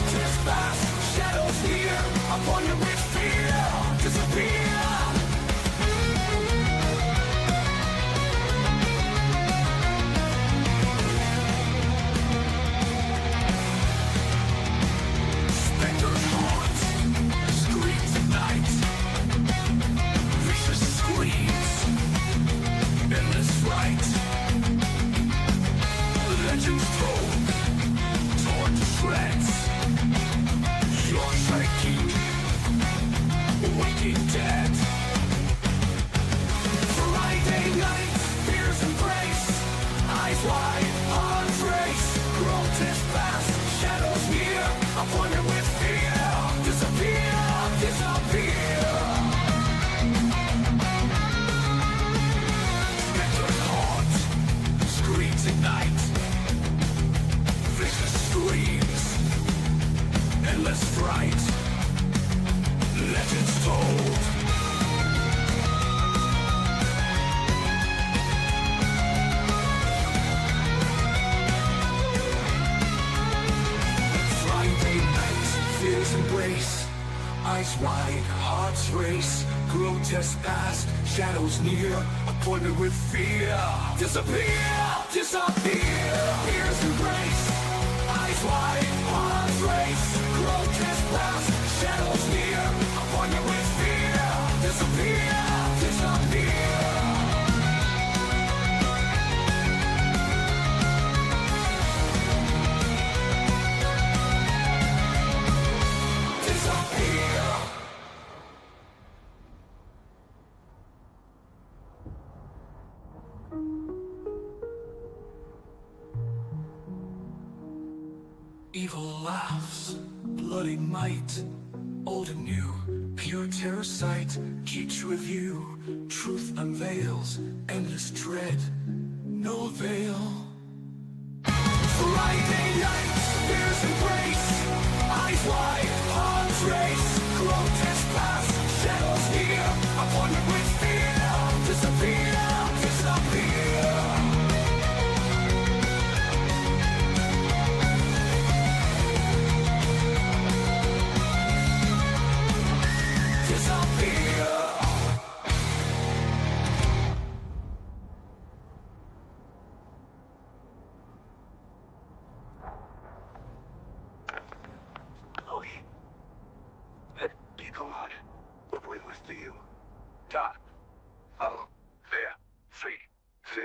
tis past, shadows near, upon you with fear, disappear. Specters haunt, screams at night, vicious screams, endless fright. Legends told, torn to shreds, your psyche, waking dead. Friday night, fears embrace, eyes wide, arms race, grotesque past, shadows near, upon you with fear, disappear, disappear. Specters haunt, screams ignite, vicious screams, endless fright, legends told. Friday night, fears embrace, eyes wide, hearts race, grotesque past, shadows near, appointed with fear, disappear, disappear. Fears embrace, eyes wide, hearts race, grotesque past, shadows near, appointed with fear, disappear, disappear. Disappear. Evil laughs, bloody might, old and new, pure terror sight, keeps with you, truth unveils, endless dread, no veil. Friday night, fears embrace, eyes wide, arms race, grotesque past, shadows near, appointed with fear, disappear, disappear. Disappear. Oh, let be God, what we must do. Dot. Oh, there, free, fill.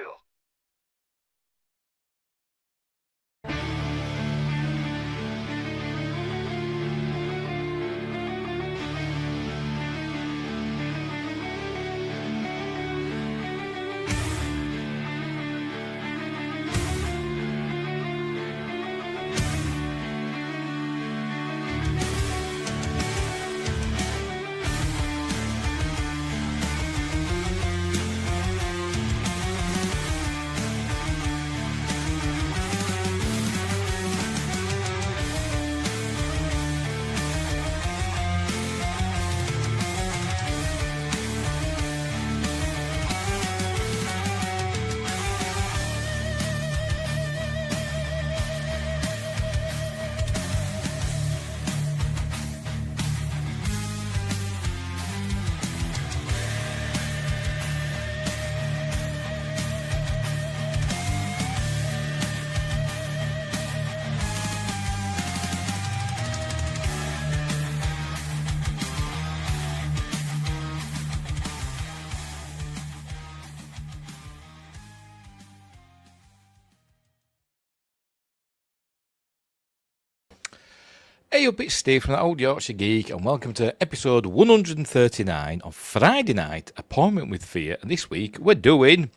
Hey up, it's Steve from the Old Yorkshire Geek, and welcome to episode 139 of Friday Night Appointment with Fear. And this week we're going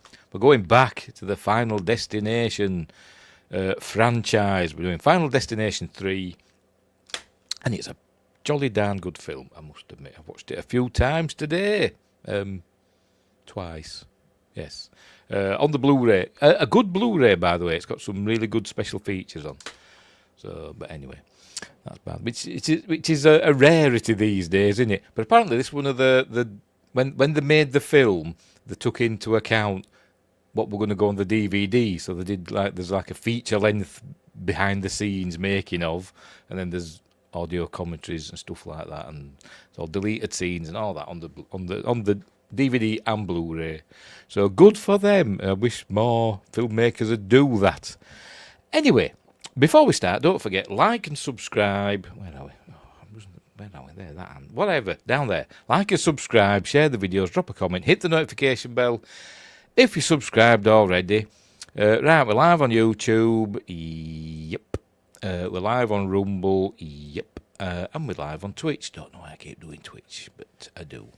back to the Final Destination franchise. We're doing Final Destination 3, and it's a jolly darn good film, I must admit. I've watched it a few times today. Twice, yes. On the Blu-ray. A good Blu-ray, by the way. It's got some really good special features on. So, but anyway, that's bad. Which is a rarity these days, isn't it? But apparently this one of the when they made the film, they took into account what were going to go on the DVD. So they did there's like a feature length behind the scenes making of, and then there's audio commentaries and stuff like that, and it's all deleted scenes and all that on the DVD and Blu-ray. So good for them. I wish more filmmakers would do that. Anyway, before we start, don't forget, like and subscribe. Where are we? Where are we? There, that hand. Whatever, down there. Like and subscribe, share the videos, drop a comment, hit the notification bell if you're subscribed already. Right, we're live on YouTube. Yep. We're live on Rumble. Yep. And we're live on Twitch. Don't know why I keep doing Twitch, but I do.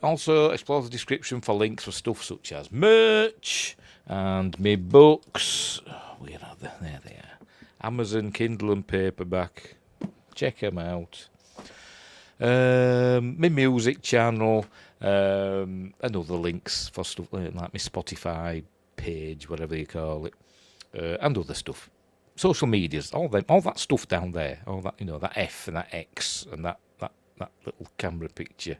Also, explore the description for links for stuff such as merch and my books. Where are they? There they are. Amazon, Kindle and paperback. Check them out. My music channel. And other links for stuff like my Spotify page, whatever you call it. And other stuff. Social medias, all that stuff down there. All that, that F and that X and that little camera picture.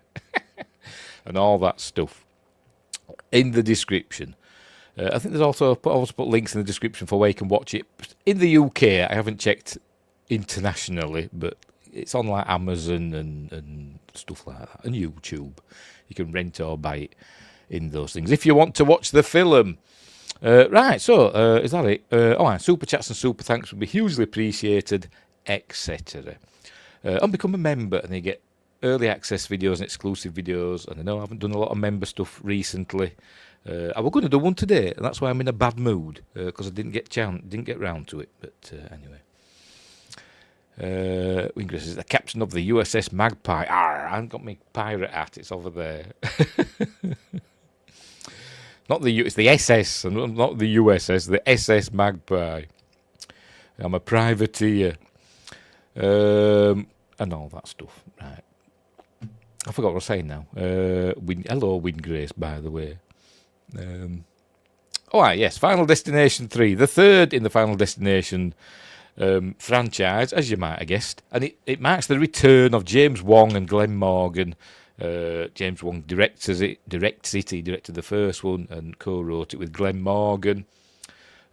And all that stuff in the description. I think there's also put links in the description for where you can watch it. In the UK, I haven't checked internationally, but it's on like Amazon and stuff like that, and YouTube. You can rent or buy it in those things. If you want to watch the film. Right, so is that it? Super chats and super thanks would be hugely appreciated, etc. And become a member, and you get early access videos and exclusive videos. And I know I haven't done a lot of member stuff recently. I was going to do one today, and that's why I'm in a bad mood because I didn't get round to it. But anyway, Wingress is the captain of the USS Magpie. I haven't got my pirate hat; it's over there. Not the it's the SS, and not the USS, the SS Magpie. I'm a privateer, and all that stuff. Right. I forgot what I was saying now. Hello, Windgrace, by the way. Yes, Final Destination 3, the third in the Final Destination franchise, as you might have guessed. And it marks the return of James Wong and Glenn Morgan. James Wong directs it. He directed the first one and co-wrote it with Glenn Morgan.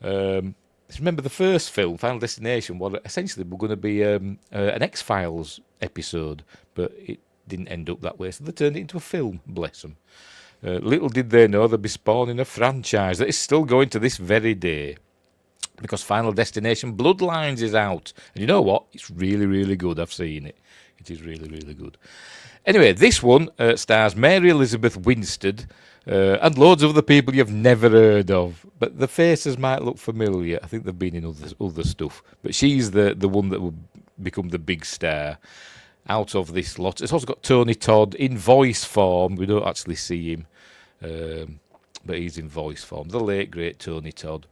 Remember the first film, Final Destination, was essentially going to be an X-Files episode, but it didn't end up that way, so they turned it into a film, bless them. Little did they know they'd be spawning a franchise that is still going to this very day, because Final Destination Bloodlines is out. And you know what? It's really, really good. I've seen it. It is really, really good. Anyway, this one stars Mary Elizabeth Winstead and loads of other people you've never heard of. But the faces might look familiar. I think they've been in other stuff. But she's the one that will become the big star out of this lot. It's also got Tony Todd in voice form. We don't actually see him, but he's in voice form. The late, great Tony Todd.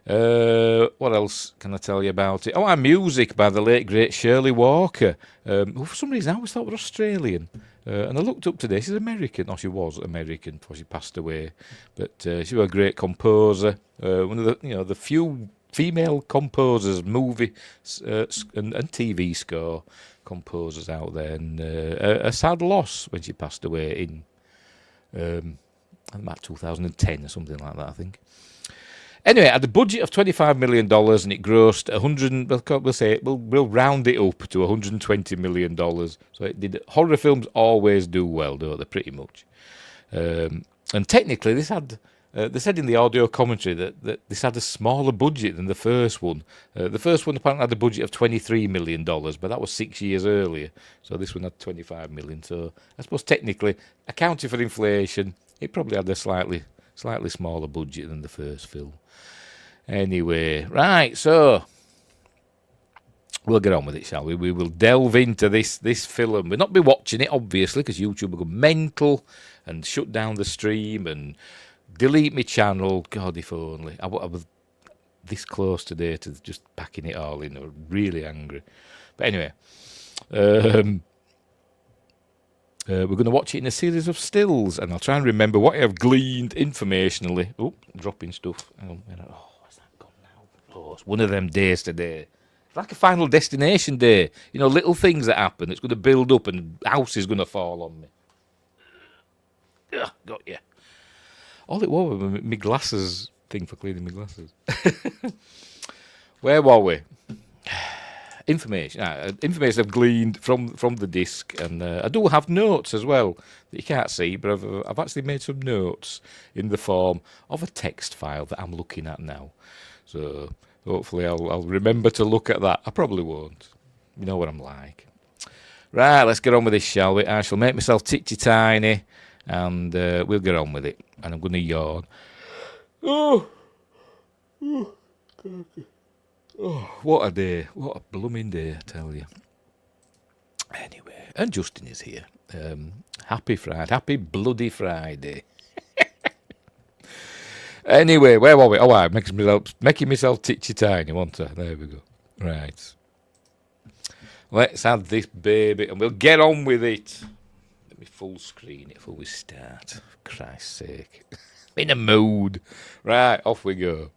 What else can I tell you about it? Our music by the late, great Shirley Walker, who for some reason I always thought was Australian. And I looked up today, she's American, or she was American before she passed away. But she was a great composer, one of the few female composers, movie and TV score composers out there, and a sad loss when she passed away in about 2010 or something like that, I think. Anyway, at the budget of $25 million, and it grossed 100. We'll round it up to $120 million. So it did. Horror films always do well, don't they? Pretty much. And technically, this had. They said in the audio commentary that this had a smaller budget than the first one. The first one apparently had a budget of $23 million, but that was 6 years earlier. So this one had $25 million. So I suppose technically, accounting for inflation, it probably had a slightly smaller budget than the first film. Anyway, right, so we'll get on with it, shall we? We will delve into this film. We'll not be watching it, obviously, because YouTube will go mental and shut down the stream and delete my channel. God, if only. I was this close today to just packing it all in. I was really angry. But anyway, we're going to watch it in a series of stills, and I'll try and remember what I have gleaned informationally. Oh, dropping stuff. Oh, where's that gone now? Oh, it's one of them days today. It's like a Final Destination day. Little things that happen. It's going to build up, and house is going to fall on me. Ugh, got you. All it was my glasses thing for cleaning my glasses. Where were we? information I've gleaned from the disc, and I do have notes as well that you can't see, but I've actually made some notes in the form of a text file that I'm looking at now. So hopefully I'll remember to look at that. I probably won't. You know what I'm like. Right, let's get on with this, shall we? I shall make myself titty tiny, and we'll get on with it. And I'm going to yawn. Oh, what a day. What a blooming day, I tell you. Anyway, and Justin is here. Happy Friday. Happy bloody Friday. Anyway, where were we? Oh, I'm making myself titchy tiny, wasn't I? There we go. Right. Let's add this baby, and we'll get on with it. Let me full screen it before we start. For Christ's sake. I'm in a mood. Right, off we go.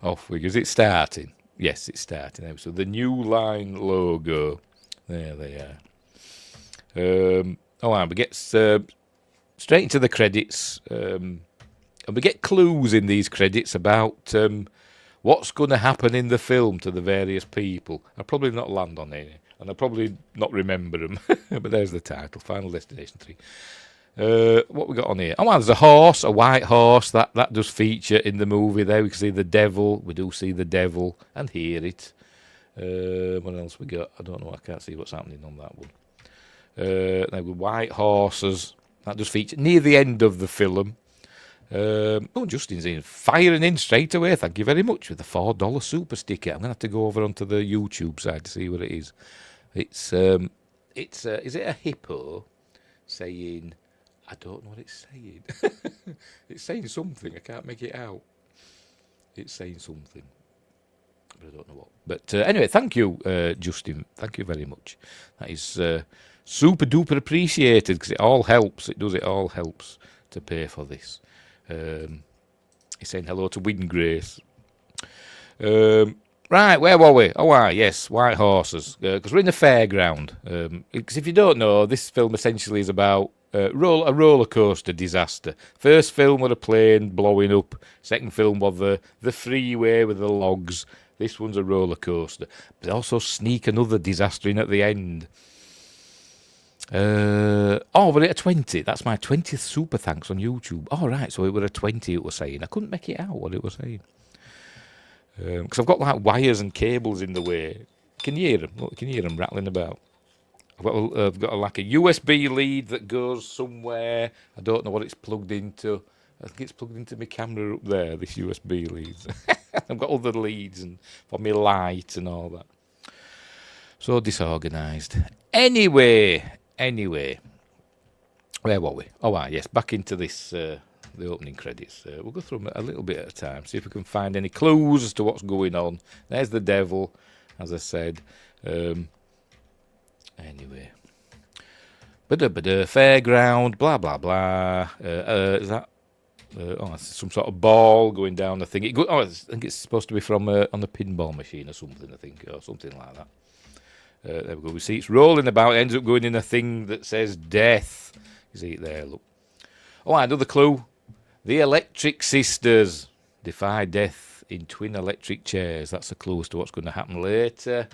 Off we go. Is it starting? Yes, it's starting. So the New Line logo. There they are. We get straight into the credits. And we get clues in these credits about what's going to happen in the film to the various people. I'll probably not land on any, and I'll probably not remember them. But there's the title, Final Destination 3. What we got on here? Oh, well, there's a horse, a white horse. That does feature in the movie there. We can see the devil. We do see the devil and hear it. What else we got? I don't know. I can't see what's happening on that one. Now, with white horses. That does feature near the end of the film. Justin's in, firing in straight away. Thank you very much with the $4 super sticker. I'm gonna have to go over onto the YouTube side to see what it is. It's is it a hippo saying? I don't know what it's saying. It's saying something. I can't make it out. It's saying something, but I don't know what. But anyway, thank you, Justin. Thank you very much. That is super duper appreciated, because it all helps. It all helps to pay for this. He's saying hello to Win Grace. Right, where were we? Oh, yes, white horses. Because we're in the fairground. Because if you don't know, this film essentially is about a roller coaster disaster. First film was a plane blowing up. Second film was the freeway with the logs. This one's a roller coaster. But they also sneak another disaster in at the end. We're at 20. That's my 20th super thanks on YouTube. Oh, right, so it were a 20 it was saying. I couldn't make it out what it was saying. Because I've got like wires and cables in the way. Can you hear them? Look, can you hear them rattling about? I've got like a USB lead that goes somewhere. I don't know what it's plugged into. I think it's plugged into my camera up there, this USB lead. I've got other leads and for my light and all that. So disorganised. Anyway, where were we? Oh, yes, back into this, the opening credits. We'll go through them a little bit at a time, see if we can find any clues as to what's going on. There's the devil, as I said. Anyway. Fairground, blah, blah, blah. Is that... it's some sort of ball going down the thing. I think it's supposed to be from on a pinball machine or something, I think, or something like that. There we go. We see it's rolling about. It ends up going in a thing that says death. You see it there, look. Oh, another clue. The Electric Sisters defy death in twin electric chairs. That's a clue as to what's going to happen later.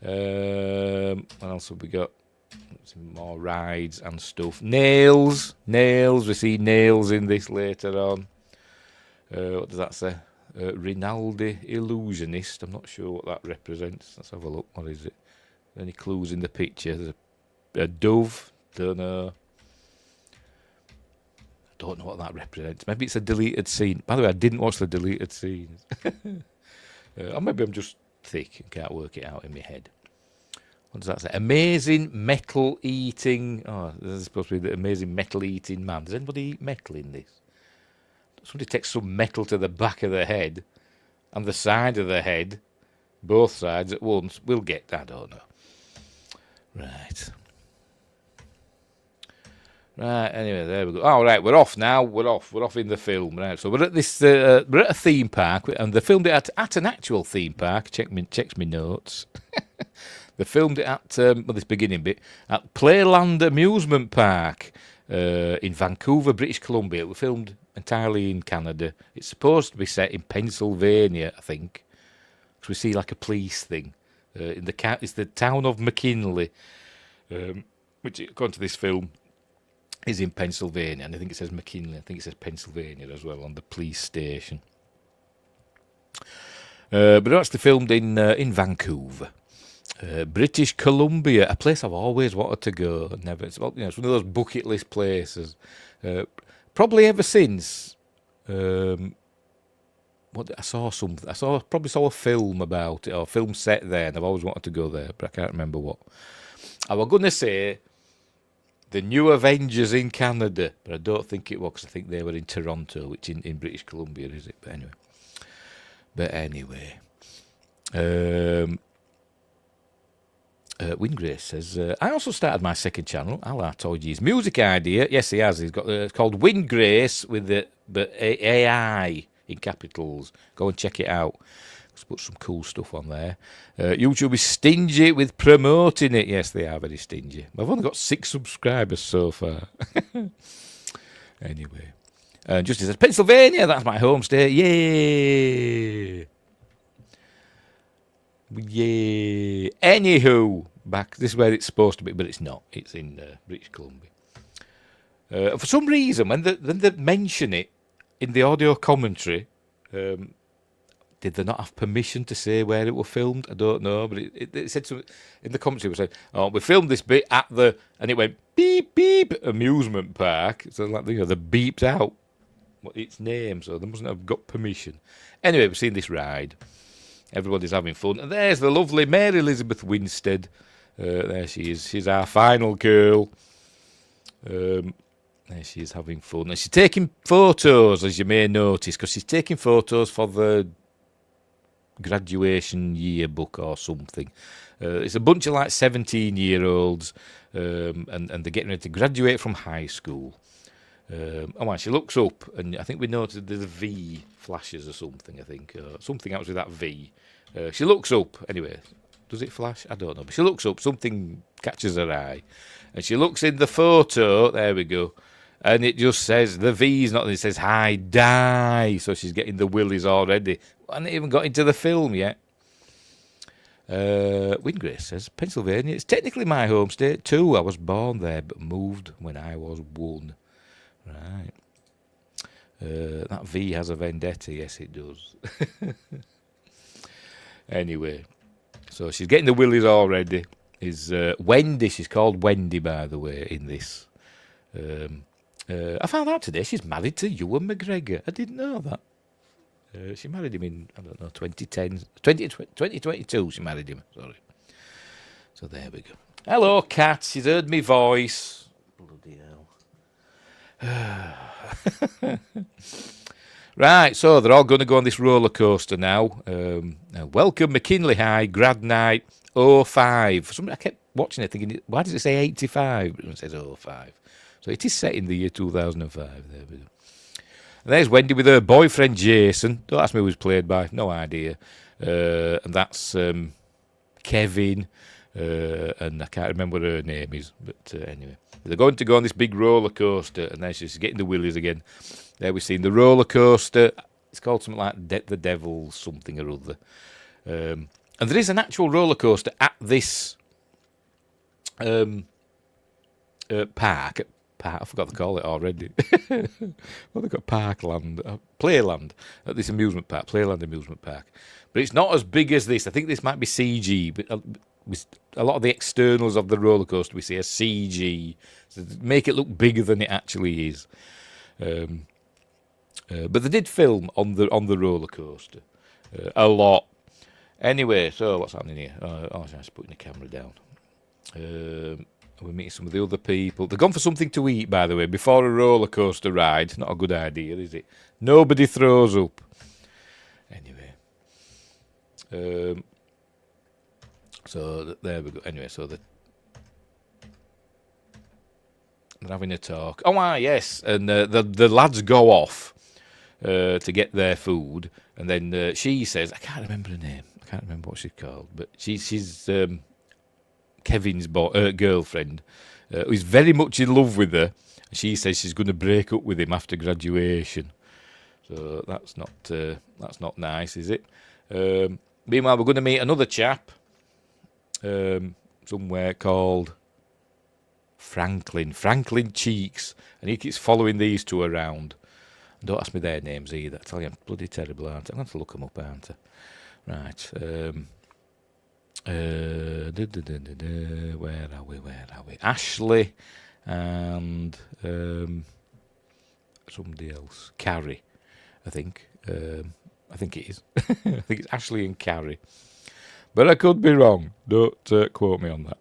What else have we got? Some more rides and stuff. Nails. We see nails in this later on. What does that say? Rinaldi Illusionist. I'm not sure what that represents. Let's have a look. What is it? Any clues in the picture? There's a dove. Don't know. I don't know what that represents. Maybe it's a deleted scene. By the way, I didn't watch the deleted scenes. Or maybe I'm just thick and can't work it out in my head. What does that say? Amazing metal eating. Oh, this is supposed to be the amazing metal eating man. Does anybody eat metal in this? Somebody takes some metal to the back of the head and the side of the head, both sides at once. We'll get that, I don't know. Right, anyway, there we go. Oh, right, we're off now. We're off in the film. Right, so we're at this. We're at a theme park, and they filmed it at an actual theme park. Checks me notes. They filmed it at this beginning bit at Playland Amusement Park in Vancouver, British Columbia. It was filmed entirely in Canada. It's supposed to be set in Pennsylvania, I think, because we see like a police thing It's the town of McKinley, which, according to this film, is in Pennsylvania. And I think it says McKinley. I think it says Pennsylvania as well on the police station. But it's actually filmed in Vancouver, British Columbia, a place I've always wanted to go. Never. It's one of those bucket list places. Probably ever since. I probably saw a film about it, or a film set there, and I've always wanted to go there, but I can't remember what. I was going to say the New Avengers in Canada, but I don't think it was, because I think they were in Toronto, which in British Columbia, is it? But anyway. Wingrace says, I also started my second channel, a la TOYG's music idea. Yes, he has. He's got it's called Wingrace with the AI in capitals. Go and check it out. Let's put some cool stuff on there. YouTube is stingy with promoting it. Yes, they are very stingy. I've only got 6 subscribers so far. Anyway. Justin says, Pennsylvania, that's my home state. Yay! Yay! Anywho, back, this is where it's supposed to be, but it's not. It's in British Columbia. For some reason, when they mention it in the audio commentary, did they not have permission to say where it was filmed? I don't know, but it said something in the commentary. It said, "Oh, we filmed this bit at the," and it went beep beep amusement park. So like they beeped out its name, so they mustn't have got permission. Anyway, we've seen this ride. Everybody's having fun, and there's the lovely Mary Elizabeth Winstead. There she is. She's our final girl. There she is having fun, and she's taking photos, as you may notice, because she's taking photos for the graduation yearbook or something. It's a bunch of like 17-year-olds, and they're getting ready to graduate from high school. She looks up, and I think we noticed there's a V flashes or something. I think something happens with that V. She looks up anyway. Does it flash? I don't know. But she looks up. Something catches her eye, and she looks in the photo. There we go. And it just says, the V's not, it says, hi, die. So she's getting the willies already. I haven't even got into the film yet. Wingrace says, Pennsylvania, it's technically my home state too. I was born there, but moved when I was 1. Right. That V has a vendetta. Yes, it does. Anyway, so she's getting the willies already. Is Wendy, she's called Wendy, by the way, in this. I found out today she's married to Ewan McGregor. I didn't know that. She married him in, 2022 she married him, sorry. So there we go. Hello, Kat, she's heard me voice. Bloody hell. Right, so they're all going to go on this roller coaster now. Welcome McKinley High, grad night, 05. I kept watching it thinking, why does it say 85? It says 05. So it is set in the year 2005. There we go. And there's Wendy with her boyfriend Jason. Don't ask me who he's played by. No idea. And that's Kevin. And I can't remember what her name is. But anyway. They're going to go on this big roller coaster. And then she's getting the willies again. There we've seen the roller coaster. It's called something like the Devil something or other. And there is an actual roller coaster at this park. I forgot to call it already. Well, they've got Parkland, Playland at this amusement park, Playland amusement park. But it's not as big as this. I think this might be CG, but a lot of the externals of the roller coaster we see are CG, so make it look bigger than it actually is. But they did film on the roller coaster a lot. Anyway, so what's happening here? I'm just putting the camera down. We're meeting some of the other people. They've gone for something to eat, by the way, before a roller coaster ride. Not a good idea, is it? Nobody throws up. Anyway. So there we go. Anyway, so they're having a talk. Oh, yes. And the lads go off to get their food. And then she says, I can't remember her name. I can't remember what she's called. But she's Kevin's girlfriend, who's very much in love with her. She says she's going to break up with him after graduation. So that's not nice, is it? Meanwhile, we're going to meet another chap. somewhere called Franklin Cheeks, and he keeps following these two around. Don't ask me their names either. I tell you, I'm bloody terrible, aren't I? I'm going to look them up, aren't I? Right. Where are we? Ashley and somebody else. Carrie, I think. I think it is. I think it's Ashley and Carrie. But I could be wrong. Don't quote me on that.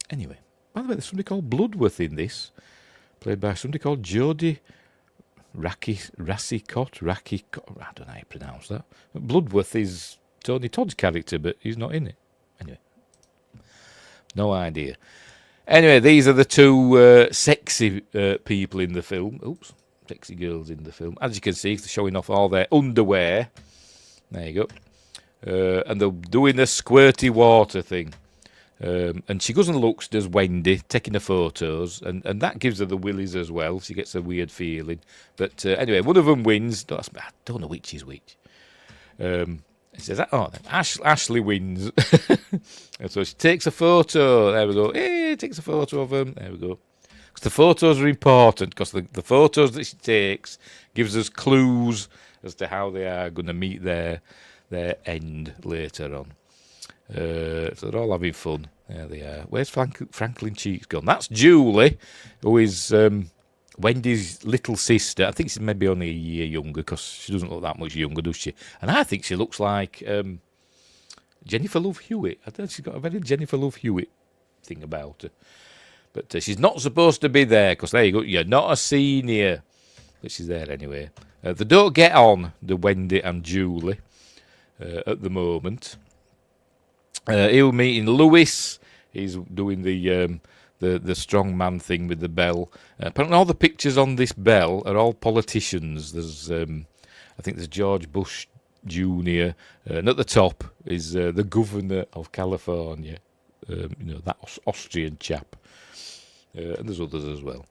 Anyway, by the way, there's somebody called Bloodworth in this, played by somebody called Jodie Rassicott. I don't know how you pronounce that. Bloodworth is Tony Todd's character, but he's not in it. Anyway, no idea. Anyway, these are the two sexy people in the film. Oops, sexy girls in the film. As you can see, they're showing off all their underwear. There you go. And they're doing the squirty water thing. And she goes and looks, does Wendy, taking the photos, and that gives her the willies as well. She gets a weird feeling. But anyway, one of them wins. I don't know which is which. It says, Ashley wins. And so she takes a photo. There we go. Hey, takes a photo of them. There we go. Because the photos are important, because the photos that she takes gives us clues as to how they are going to meet their end later on. So they're all having fun. There they are. Where's Franklin Cheeks gone? That's Julie, who is Wendy's little sister. I think she's maybe only a year younger, because she doesn't look that much younger, does she? And I think she looks like Jennifer Love Hewitt. I think she's got a very Jennifer Love Hewitt thing about her. But she's not supposed to be there, because there you go, you're not a senior. But she's there anyway. They don't get on, the Wendy and Julie, at the moment. Here we're meeting Lewis. He's doing the strong man thing with the bell. Apparently all the pictures on this bell are all politicians. There's I think there's George Bush Jr. And at the top is the governor of California. That Austrian chap. And there's others as well.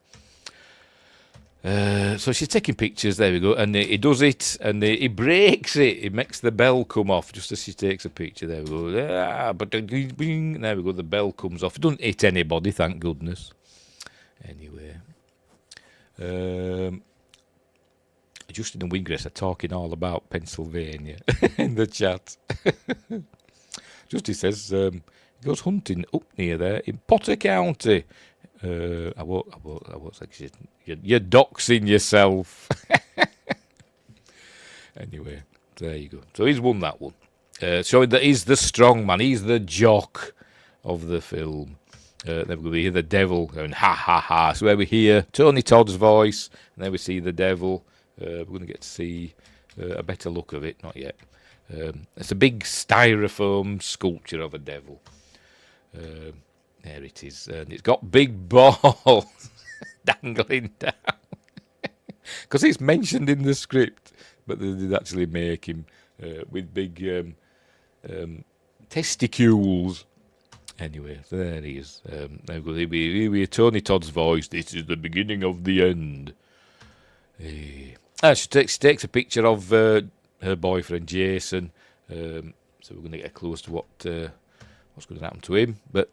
So she's taking pictures, there we go, and he does it, and he breaks it. He makes the bell come off just as she takes a picture. There we go. There we go, the bell comes off. It doesn't hit anybody, thank goodness. Anyway. Justin and Winggrace are talking all about Pennsylvania in the chat. Justin says he goes hunting up near there in Potter County. I won't say you're doxing yourself. Anyway, there you go. So he's won that one. Showing that he's the strong man. He's the jock of the film. Then we hear the devil going, ha, ha, ha. So where we hear Tony Todd's voice, and then we see the devil. We're going to get to see a better look of it. Not yet. It's a big styrofoam sculpture of a devil. There it is, and it's got big balls dangling down. Because it's mentioned in the script, but they did actually make him with big testicles. Anyway, so there he is. There we go. Tony Todd's voice. This is the beginning of the end. She takes a picture of her boyfriend Jason. So we're going to get close to what's going to happen to him, but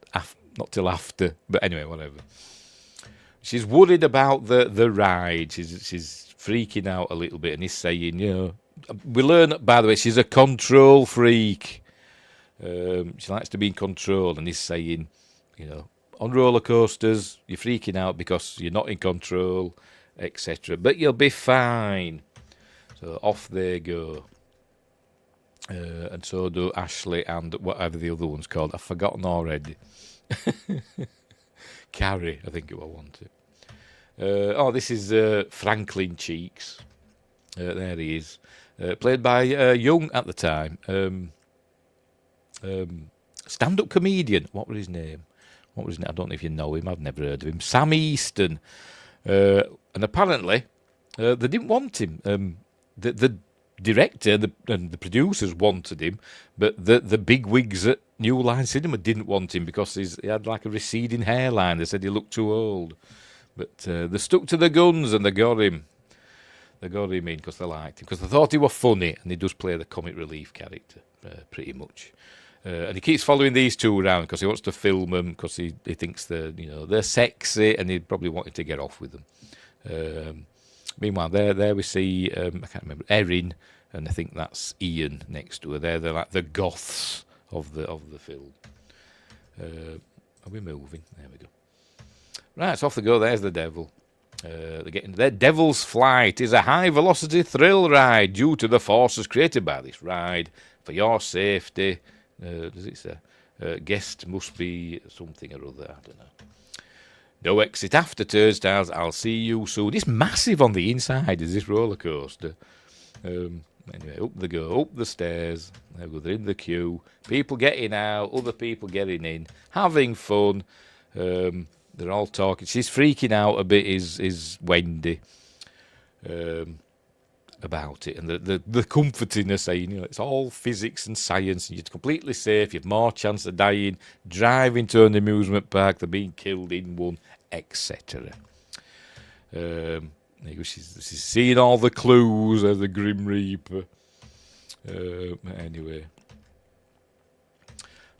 not till after. But anyway, whatever. She's worried about the ride. She's freaking out a little bit, and he's saying, we learn, by the way, she's a control freak. She likes to be in control, and he's saying, on roller coasters, you're freaking out because you're not in control, etc. But you'll be fine. So off they go. And so do Ashley and whatever the other one's called. I've forgotten already. Carrie, I think it was wanted. This is Franklin Cheeks. There he is. Played by young at the time. Stand-up comedian. What was his name? I don't know if you know him. I've never heard of him. Sam Easton. And apparently, they didn't want him. The director and the producers wanted him, but the big wigs at New Line Cinema didn't want him because he had like a receding hairline. They said he looked too old. But they stuck to the guns and they got him. They got him in because they liked him, because they thought he was funny, and he does play the comic relief character pretty much. And he keeps following these two around because he wants to film them because he thinks they're sexy and he probably wanted to get off with them. Meanwhile, there we see I can't remember, Erin, and I think that's Ian next to her. They're like the goths of the film. Are we moving? There we go. Right, so off they go. There's the devil. They're getting their Devil's Flight is a high velocity thrill ride due to the forces created by this ride. For your safety, does it say? Guest must be something or other. I don't know. No exit after turnstiles. I'll see you soon. It's massive on the inside. Is this roller coaster? Anyway, up they go, up the stairs. There we go. They're in the queue. People getting out. Other people getting in. Having fun. They're all talking. She's freaking out a bit. Is Wendy about it, and the comforting her saying, it's all physics and science, and you're completely safe. You have more chance of dying driving to an amusement park than being killed in one, etc. She's seeing all the clues of the Grim Reaper. Anyway,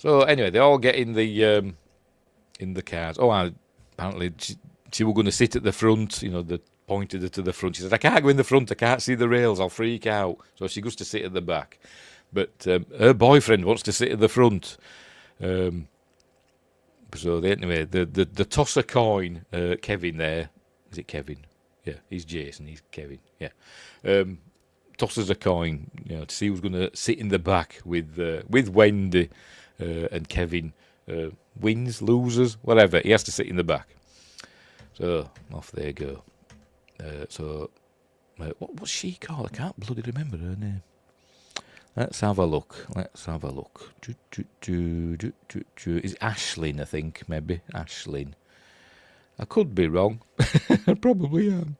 they all get in the cars. Apparently she was going to sit at the front. They pointed her to the front. She said, "I can't go in the front. I can't see the rails. I'll freak out." So she goes to sit at the back. But her boyfriend wants to sit at the front. The toss a coin. Kevin there. Is it Kevin? Yeah, he's Jason. He's Kevin. Yeah. Tosses a coin, to see who's going to sit in the back with Wendy, and Kevin wins, loses, whatever. He has to sit in the back. So off they go. What's she called? I can't bloody remember her name. Let's have a look. Is it Ashlyn? I think maybe Ashlyn. I could be wrong. I probably am.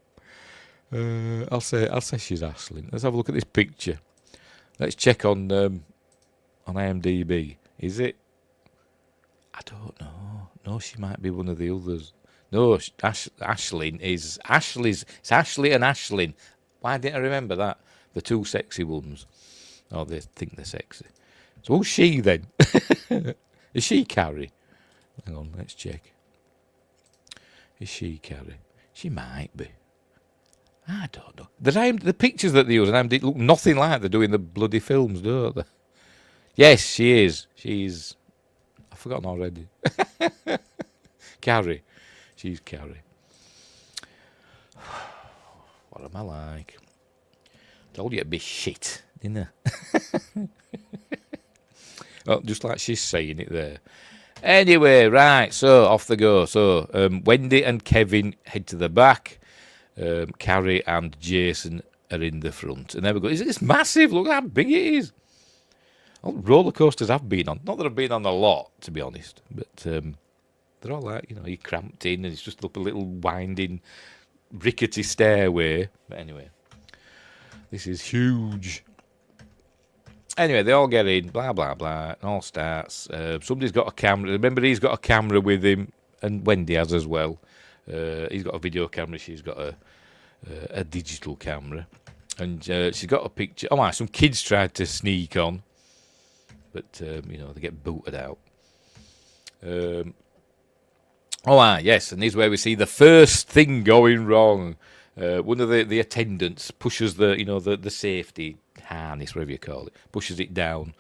I'll say she's Ashlyn. Let's have a look at this picture. Let's check on IMDb. Is it? I don't know. No, she might be one of the others. No, Ashlyn is Ashley's. It's Ashley and Ashlyn. Why didn't I remember that? The two sexy ones. Oh, they think they're sexy. So who's she then? Is she Carrie? Hang on, let's check. Is she Carrie? She might be. I don't know. The pictures that they use on IMDb look nothing like they're doing the bloody films, don't they? Yes, she is. She's... I've forgotten already. Carrie. She's Carrie. What am I like? Told you it'd be shit, didn't I? Well, just like she's saying it there. Anyway, right, so off they go. So Wendy and Kevin head to the back. Carrie and Jason are in the front. And there we go. It's massive. Look how big it is. All roller coasters I've been on. Not that I've been on a lot, to be honest. But they're all like, you're cramped in and it's just up a little winding, rickety stairway. But anyway, this is huge. Anyway, they all get in, blah, blah, blah. It all starts. Somebody's got a camera. Remember, he's got a camera with him, and Wendy has as well. He's got a video camera. She's got a digital camera. And she's got a picture. Oh, some kids tried to sneak on. But, they get booted out. Yes, and this is where we see the first thing going wrong. One of the attendants pushes the safety harness, whatever you call it, pushes it down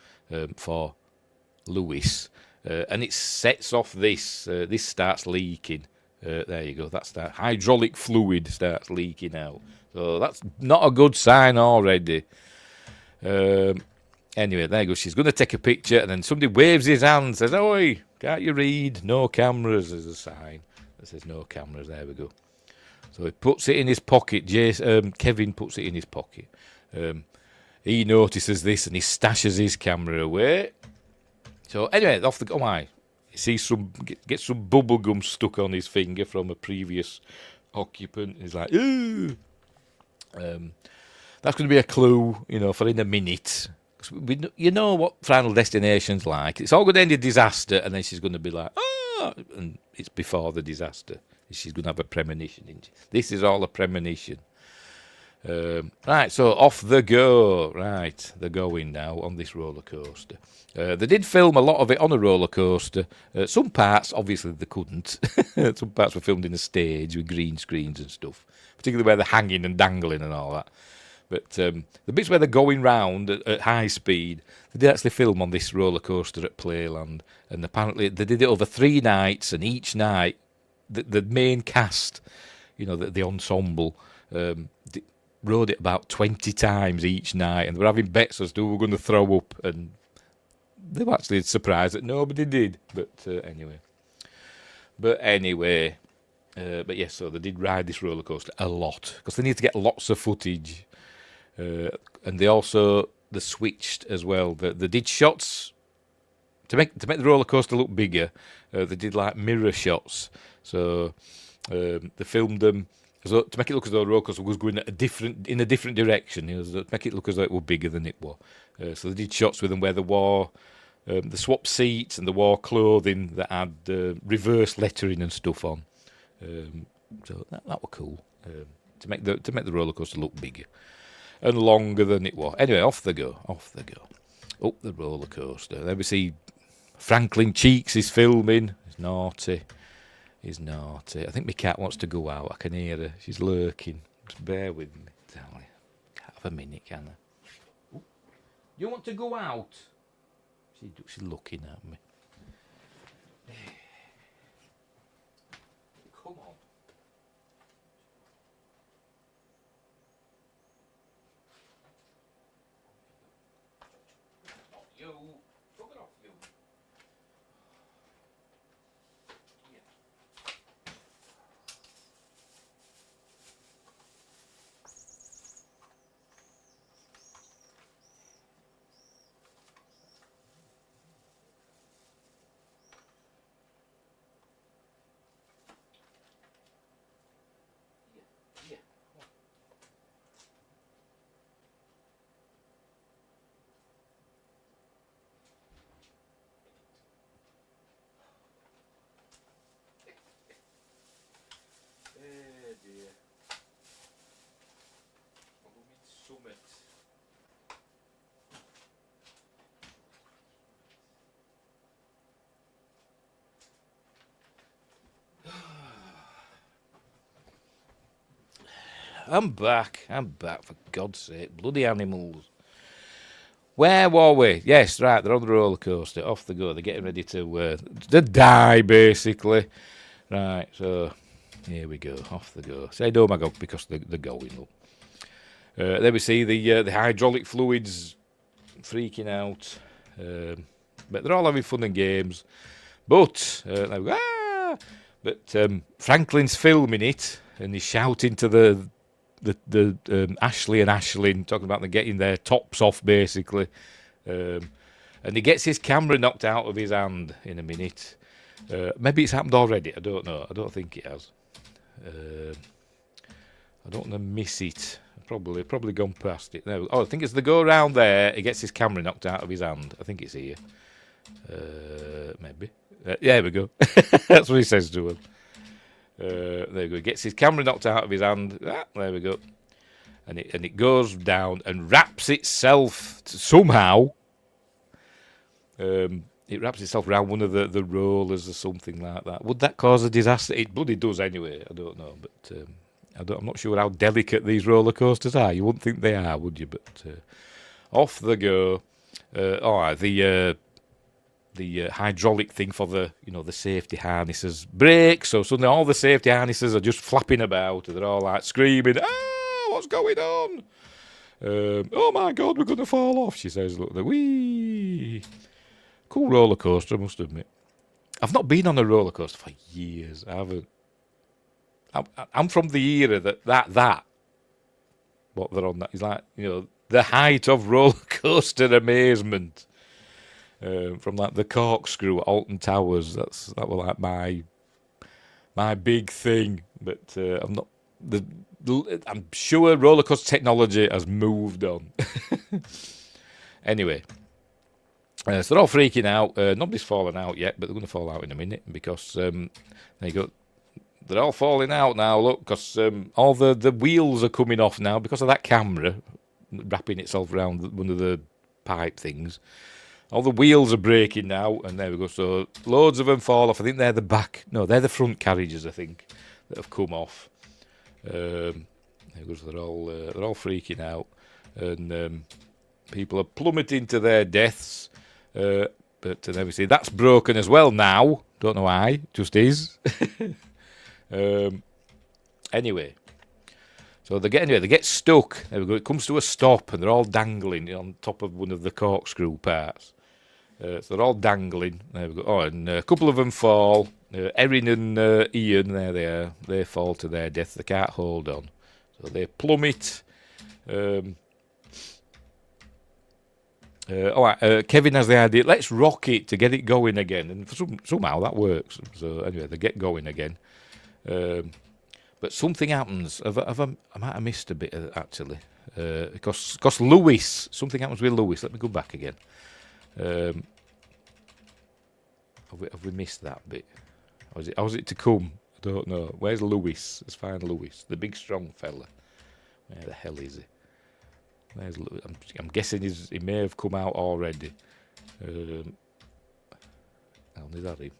for Lewis, and it sets off this. This starts leaking. There you go. That's that hydraulic fluid starts leaking out. So that's not a good sign already. Anyway, there you go. She's going to take a picture, and then somebody waves his hand, says, "Oi, can't you read? No cameras." There's a sign that says no cameras. There we go. So he puts it in his pocket. Kevin puts it in his pocket. He notices this and he stashes his camera away. So anyway, off the go. He sees gets some bubble gum stuck on his finger from a previous occupant. He's like, "Ooh." That's going to be a clue, for in a minute. You know what Final Destination's like. It's all going to end in disaster, and then she's going to be like, "Ah!" And it's before the disaster. She's going to have a premonition. Isn't she? This is all a premonition. Right, so off the go. Right, they're going now on this roller coaster. They did film a lot of it on a roller coaster. Some parts, obviously, they couldn't. Some parts were filmed in a stage with green screens and stuff, particularly where they're hanging and dangling and all that. But the bits where they're going round at high speed, they did actually film on this roller coaster at Playland. And apparently, they did it over 3 nights, and each night, the main cast, the ensemble, rode it about 20 times each night, and they were having bets as to who were going to throw up, and they were actually surprised that nobody did. But anyway, yes, so they did ride this roller coaster a lot because they need to get lots of footage, and they switched as well. They did shots to make the roller coaster look bigger. They did like mirror shots, so they filmed them. So to make it look as though the roller coaster was going in a different direction, to make it look as though it were bigger than it was. So they did shots with them where they wore the swap seats and they wore clothing that had reverse lettering and stuff on. So that were cool to make the roller coaster look bigger and longer than it was. Anyway, off they go. Up the roller coaster. Then we see Franklin Cheeks is filming. He's naughty. I think my cat wants to go out. I can hear her. She's lurking. Just bear with me. Can't have a minute, can I? You want to go out? She's looking at me. Come on. Not you. Bugger off, you. Dear. Summit. I'm back, for God's sake. Bloody animals. Where were we? Yes, right, they're on the roller coaster. Off they go. They're getting ready to die, basically. Right, so here we go. Off they go. Say, oh my God, because they're going up. There we see the hydraulic fluids freaking out. But they're all having fun and games. But, Franklin's filming it, and he's shouting to the Ashley and Ashlyn, talking about them getting their tops off, basically. And he gets his camera knocked out of his hand in a minute. Maybe it's happened already. I don't know. I don't think it has. I don't want to miss it. Probably gone past it. No. Oh, I think it's the go round there. He gets his camera knocked out of his hand. I think it's here. Maybe. There we go. That's what he says to him. There we go. He gets his camera knocked out of his hand. There we go. And it goes down and wraps itself somehow. It wraps itself around one of the rollers or something like that. Would that cause a disaster? It bloody does anyway. I don't know, but I'm not sure how delicate these roller coasters are. You wouldn't think they are, would you? But off they go. The hydraulic thing for the safety harnesses breaks, so suddenly all the safety harnesses are just flapping about, and they're all like screaming, what's going on? Oh my God, we're going to fall off, she says. Look, wee. Cool roller coaster, I must admit. I've not been on a roller coaster for years. I haven't. I'm from the era that what they're on, that is like, the height of roller coaster amazement. From like the corkscrew at Alton Towers, that was like my big thing. But I'm not. I'm sure roller coaster technology has moved on. Anyway, so they're all freaking out. Nobody's fallen out yet, but they're going to fall out in a minute because there you go. they're all falling out now, look, because all the wheels are coming off now because of that camera wrapping itself around one of the pipe things. All the wheels are breaking now, and there we go. So loads of them fall off. I think they're the back. No, they're the front carriages, I think, that have come off. There we go. So they're all freaking out, and people are plummeting to their deaths. But there we see that's broken as well now. Don't know why, just is. Anyway. So they get stuck. There we go. It comes to a stop, and they're all dangling on top of one of the corkscrew parts. So they're all dangling. There we go. Oh, and a couple of them fall. Erin and Ian, there they are. They fall to their death. They can't hold on, so they plummet. Kevin has the idea. Let's rock it to get it going again, and somehow that works. So anyway, they get going again. But something happens. I might have missed a bit of it, actually. Because Lewis, something happens with Lewis. Let me go back again. Have we missed that bit? How's it to come? I don't know. Where's Lewis? Let's find Lewis, the big strong fella. Where the hell is he? Where's Lewis? I'm guessing he may have come out already. Is that him?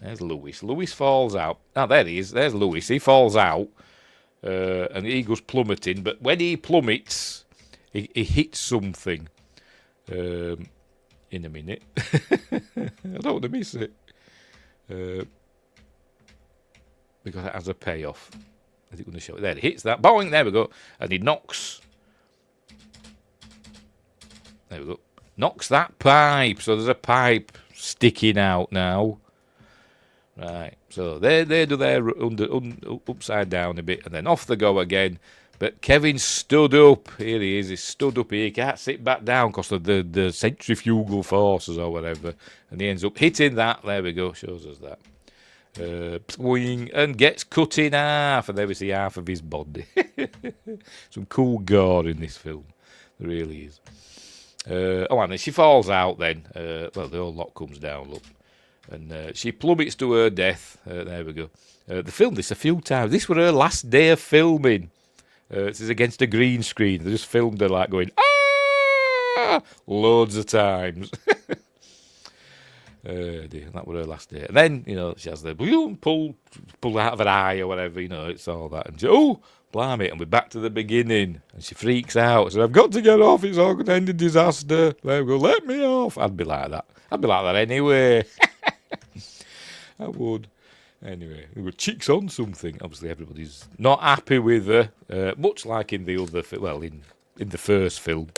There's Lewis. Lewis falls out. Ah, there he is. There's Lewis. He falls out, and he goes plummeting. But when he plummets, he hits something. In a minute. I don't want to miss it. Because it has a payoff. Is it going to show it? There, it hits that. Boing, there we go. And he knocks. There we go. Knocks that pipe. So there's a pipe sticking out now. Right. So they do their upside down a bit, and then off they go again. But Kevin stood up. Here he is. He stood up here. He can't sit back down because of the centrifugal forces or whatever. And he ends up hitting that. There we go. Shows us that. And gets cut in half. And there we see half of his body. Some cool gore in this film. There really is. And then she falls out then. The whole lot comes down, look. And she plummets to her death. There we go. They filmed this a few times. This was her last day of filming. This is against a green screen. They just filmed her like going, ah! Loads of times. That was her last day. And then, she has the pull out of her eye or whatever, it's all that. And she, blimey, and we're back to the beginning. And she freaks out. So I've got to get off. It's all going to end in disaster. There we go. Let me off. I'd be like that. I'd be like that anyway. I would. Anyway, we were cheeks on something. Obviously, everybody's not happy with her, much like in the other, in the first film.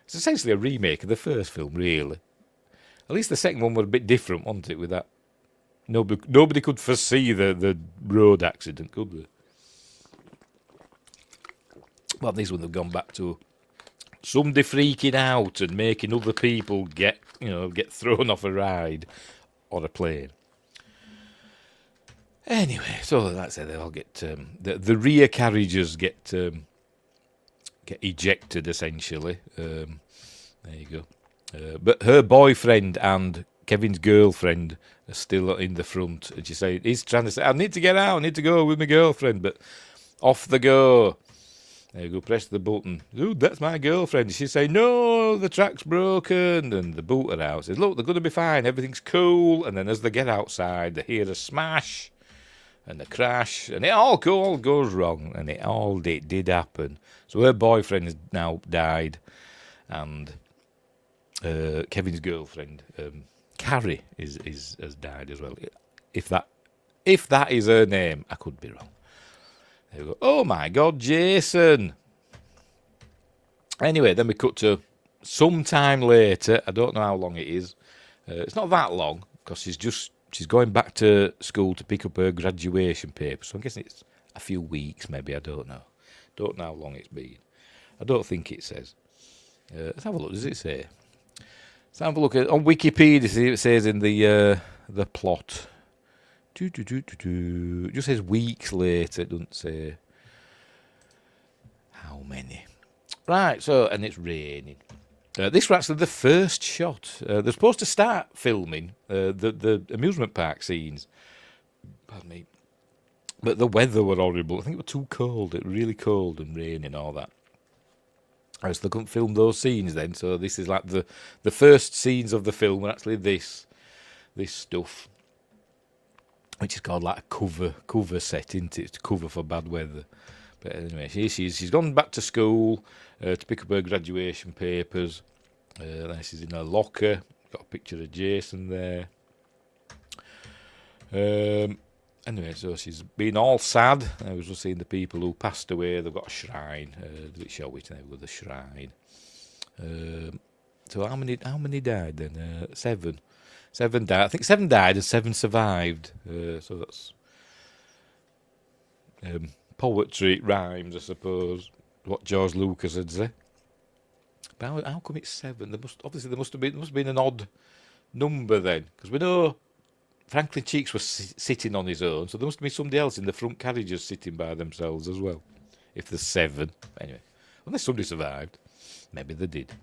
It's essentially a remake of the first film, really. At least the second one was a bit different, wasn't it? With that, nobody could foresee the road accident, could they? Well, this one they've gone back to somebody freaking out and making other people get thrown off a ride or a plane. Anyway, so that's it. They all get the rear carriages get ejected essentially. There you go. But her boyfriend and Kevin's girlfriend are still in the front, and he's trying to say, "I need to get out. I need to go with my girlfriend." But off they go. There you go. Press the button. Dude, that's my girlfriend. She's saying, "No, the track's broken." And the boot her out. Says, "Look, they're going to be fine. Everything's cool." And then as they get outside, they hear a smash. And the crash, and it all goes wrong, and it all did happen. So her boyfriend has now died, and Kevin's girlfriend, Carrie, has died as well. If that is her name, I could be wrong. There we go. Oh my God, Jason! Anyway, then we cut to some time later. I don't know how long it is. It's not that long because she's going back to school to pick up her graduation paper. So I'm guessing it's a few weeks, maybe. I don't know. Don't know how long it's been. I don't think it says. Let's have a look. Does it say? Let's have a look on Wikipedia. See what it says in the plot. It just says weeks later. It doesn't say how many. Right. So, and it's raining. This was actually the first shot. They're supposed to start filming the amusement park scenes. Pardon me. But the weather were horrible. I think it was too cold. It was really cold and rainy and all that. So they couldn't film those scenes then. So this is like the first scenes of the film were actually this stuff, which is called like a cover set, isn't it? It's cover for bad weather. But anyway, she's gone back to school to pick up her graduation papers. Then she's in her locker. Got a picture of Jason there. Anyway, so she's been all sad. I was just seeing the people who passed away. They've got a shrine. They show it now with a shrine. So how many died then? 7. 7 died. I think 7 died and 7 survived. So that's poetry, rhymes, I suppose. What George Lucas had said. But how come it's 7? There must have been an odd number then, because we know Franklin Cheeks was sitting on his own, so there must be somebody else in the front carriages sitting by themselves as well. If there's 7, anyway, unless somebody survived, maybe they did.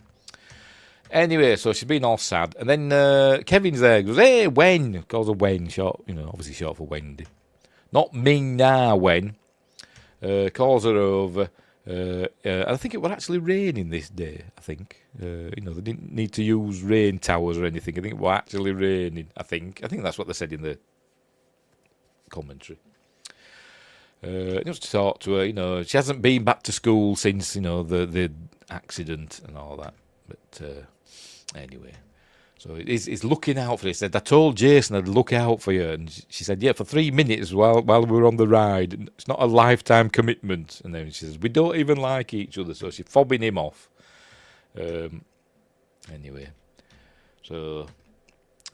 Anyway, so she's been all sad, and then Kevin's there. He goes, "Hey, Wen," calls her Wen, short, obviously short for Wendy, not Ming Na Wen. Calls her over. I think it was actually raining this day. I think they didn't need to use rain towers or anything. I think it was actually raining. I think that's what they said in the commentary. Just to talk to her. She hasn't been back to school since the accident and all that. But anyway, so he's looking out for this. He said, "I told Jason I'd look out for you," and she said, "Yeah, for 3 minutes while we were on the ride. It's not a lifetime commitment." And then she says, "We don't even like each other," so she's fobbing him off. Anyway, so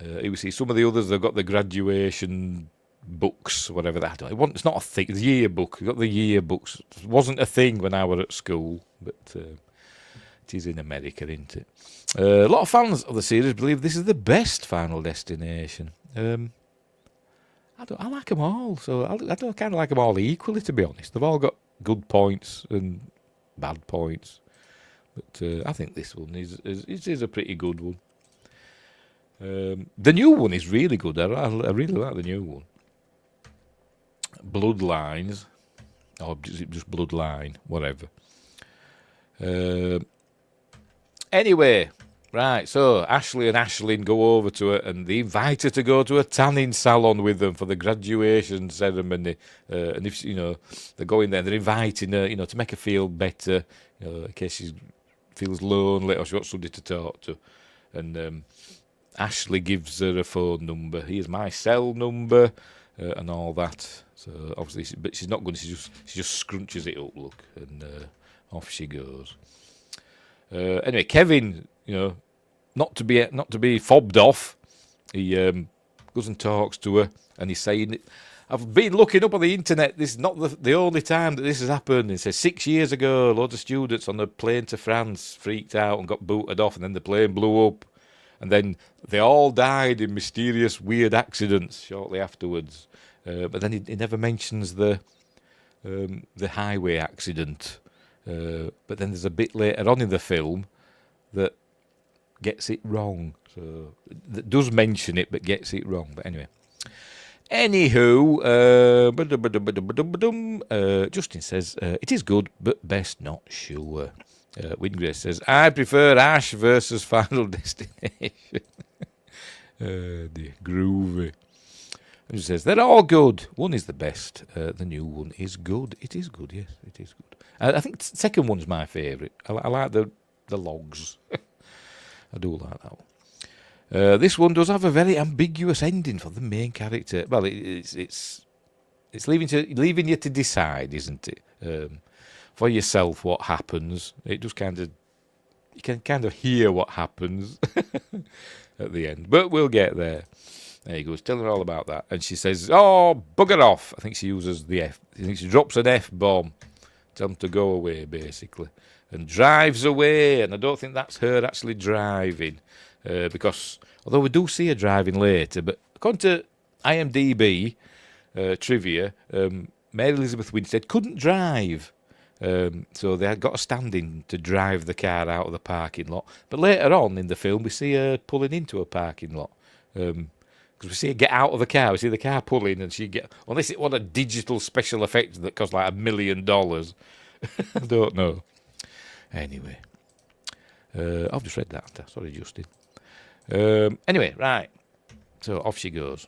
here we see some of the others. They've got the graduation books, whatever that. It's not a thing. The yearbook. We've got the yearbooks. It wasn't a thing when I was at school, but it is in America, isn't it? A lot of fans of the series believe this is the best Final Destination. I like them all, so I don't kind of like them all equally, to be honest. They've all got good points and bad points, but I think this one is a pretty good one. The new one is really good. I really like the new one. Bloodlines, or just Bloodline, whatever. Anyway, right, so Ashley and Aisling go over to her and they invite her to go to a tanning salon with them for the graduation ceremony. And if they're going there, they're inviting her, to make her feel better, in case she feels lonely or she wants somebody to talk to. And Ashley gives her a phone number. Here's my cell number and all that. So obviously, but she's not going. She just scrunches it up, look, and off she goes. Anyway, Kevin, not to be fobbed off, he goes and talks to her, and he's saying, "I've been looking up on the internet. This is not the only time that this has happened." He says 6 years ago, loads of students on a plane to France freaked out and got booted off, and then the plane blew up, and then they all died in mysterious, weird accidents shortly afterwards. But then he never mentions the highway accident. But then there's a bit later on in the film that gets it wrong. So that does mention it, but gets it wrong. But anyway. Anywho, Justin says, "It is good, but best not sure." Wingray says, "I prefer Ash versus Final Destination." Dear, groovy. And she says, "They're all good. One is the best. The new one is good." It is good, yes, it is good. I think the second one's my favourite. I like the logs. I do like that one. This one does have a very ambiguous ending for the main character. Well, it's leaving you to decide, isn't it? For yourself, what happens. It just you can kind of hear what happens at the end. But we'll get there. There he goes, telling her all about that. And she says, "Oh, bugger off." I think she uses the F. I think she drops an F-bomb. Tell him to go away, basically. And drives away. And I don't think that's her actually driving. Because, although we do see her driving later, but according to IMDb trivia, Mary Elizabeth Winstead couldn't drive. So they had got a stand-in to drive the car out of the parking lot. But later on in the film, we see her pulling into a parking lot. Because Because we see her get out of the car, we see the car pull in, and she get, unless it was a digital special effect that cost like $1 million. I don't know. Anyway, I've just read that. Sorry, Justin. Anyway, right. So off she goes.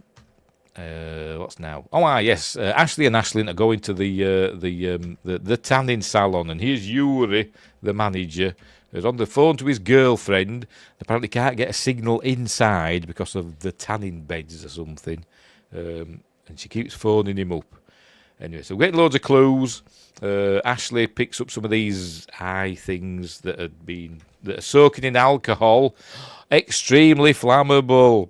What's now? Oh, yes. Ashley and Aisling are going to the tanning salon, and here's Yuri, the manager, who's on the phone to his girlfriend. Apparently, can't get a signal inside because of the tanning beds or something, and she keeps phoning him up. Anyway, so we're getting loads of clues. Ashley picks up some of these eye things that are soaking in alcohol, extremely flammable.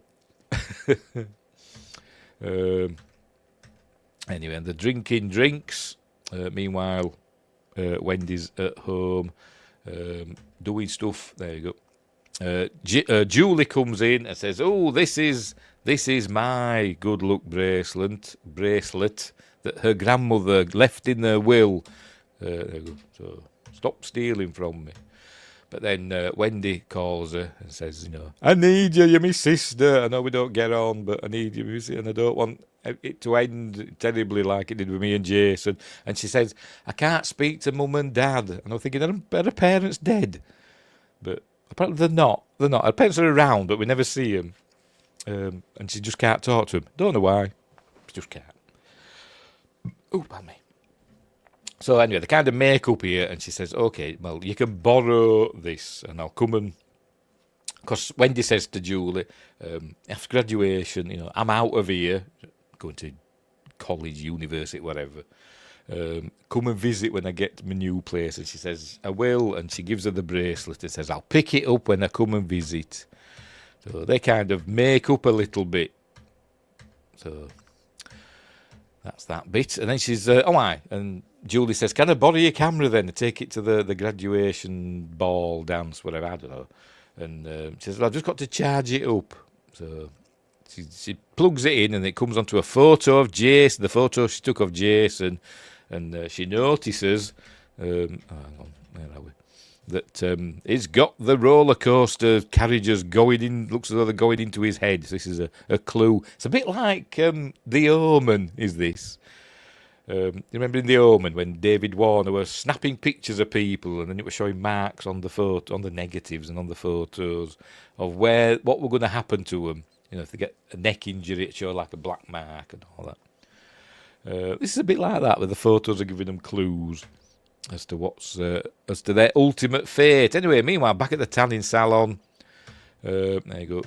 Anyway, and they're drinking drinks. Meanwhile, Wendy's at home doing stuff. There you go. Julie comes in and says, "Oh, this is my good luck bracelet that her grandmother left in her will. There you go. So stop stealing from me." But then Wendy calls her and says, "I need you, you're my sister. I know we don't get on, but I need you, and I don't want it to end terribly like it did with me and Jason." And she says, "I can't speak to mum and dad." And I'm thinking, are her parents dead? But apparently they're not. They're not. Her parents are around, but we never see them. And she just can't talk to them. Don't know why. She just can't. Oh, pardon me. So anyway, they kind of make up here, and she says, "Okay, well, you can borrow this, and I'll come and..." Because Wendy says to Julie, after graduation, I'm out of here, going to college, university, whatever. Come and visit when I get to my new place. And she says, "I will," and she gives her the bracelet and says, "I'll pick it up when I come and visit." So they kind of make up a little bit. So that's that bit. And then she's, and Julie says, "Can I borrow your camera then and take it to the graduation ball, dance, whatever, I don't know." And she says, "Well, I've just got to charge it up." So she plugs it in, and it comes onto a photo of Jason, the photo she took of Jason, and she notices, hang on, where are we? That he's got the roller coaster carriages going in, looks as though they're going into his head. So this is a clue. It's a bit like The Omen, is this. You remember in The Omen when David Warner was snapping pictures of people, and then it was showing marks on the photo, on the negatives and on the photos of what were going to happen to them. If they get a neck injury, it showed like a black mark and all that. This is a bit like that, where the photos are giving them clues as to as to their ultimate fate. Anyway, meanwhile, back at the tanning salon, there you go.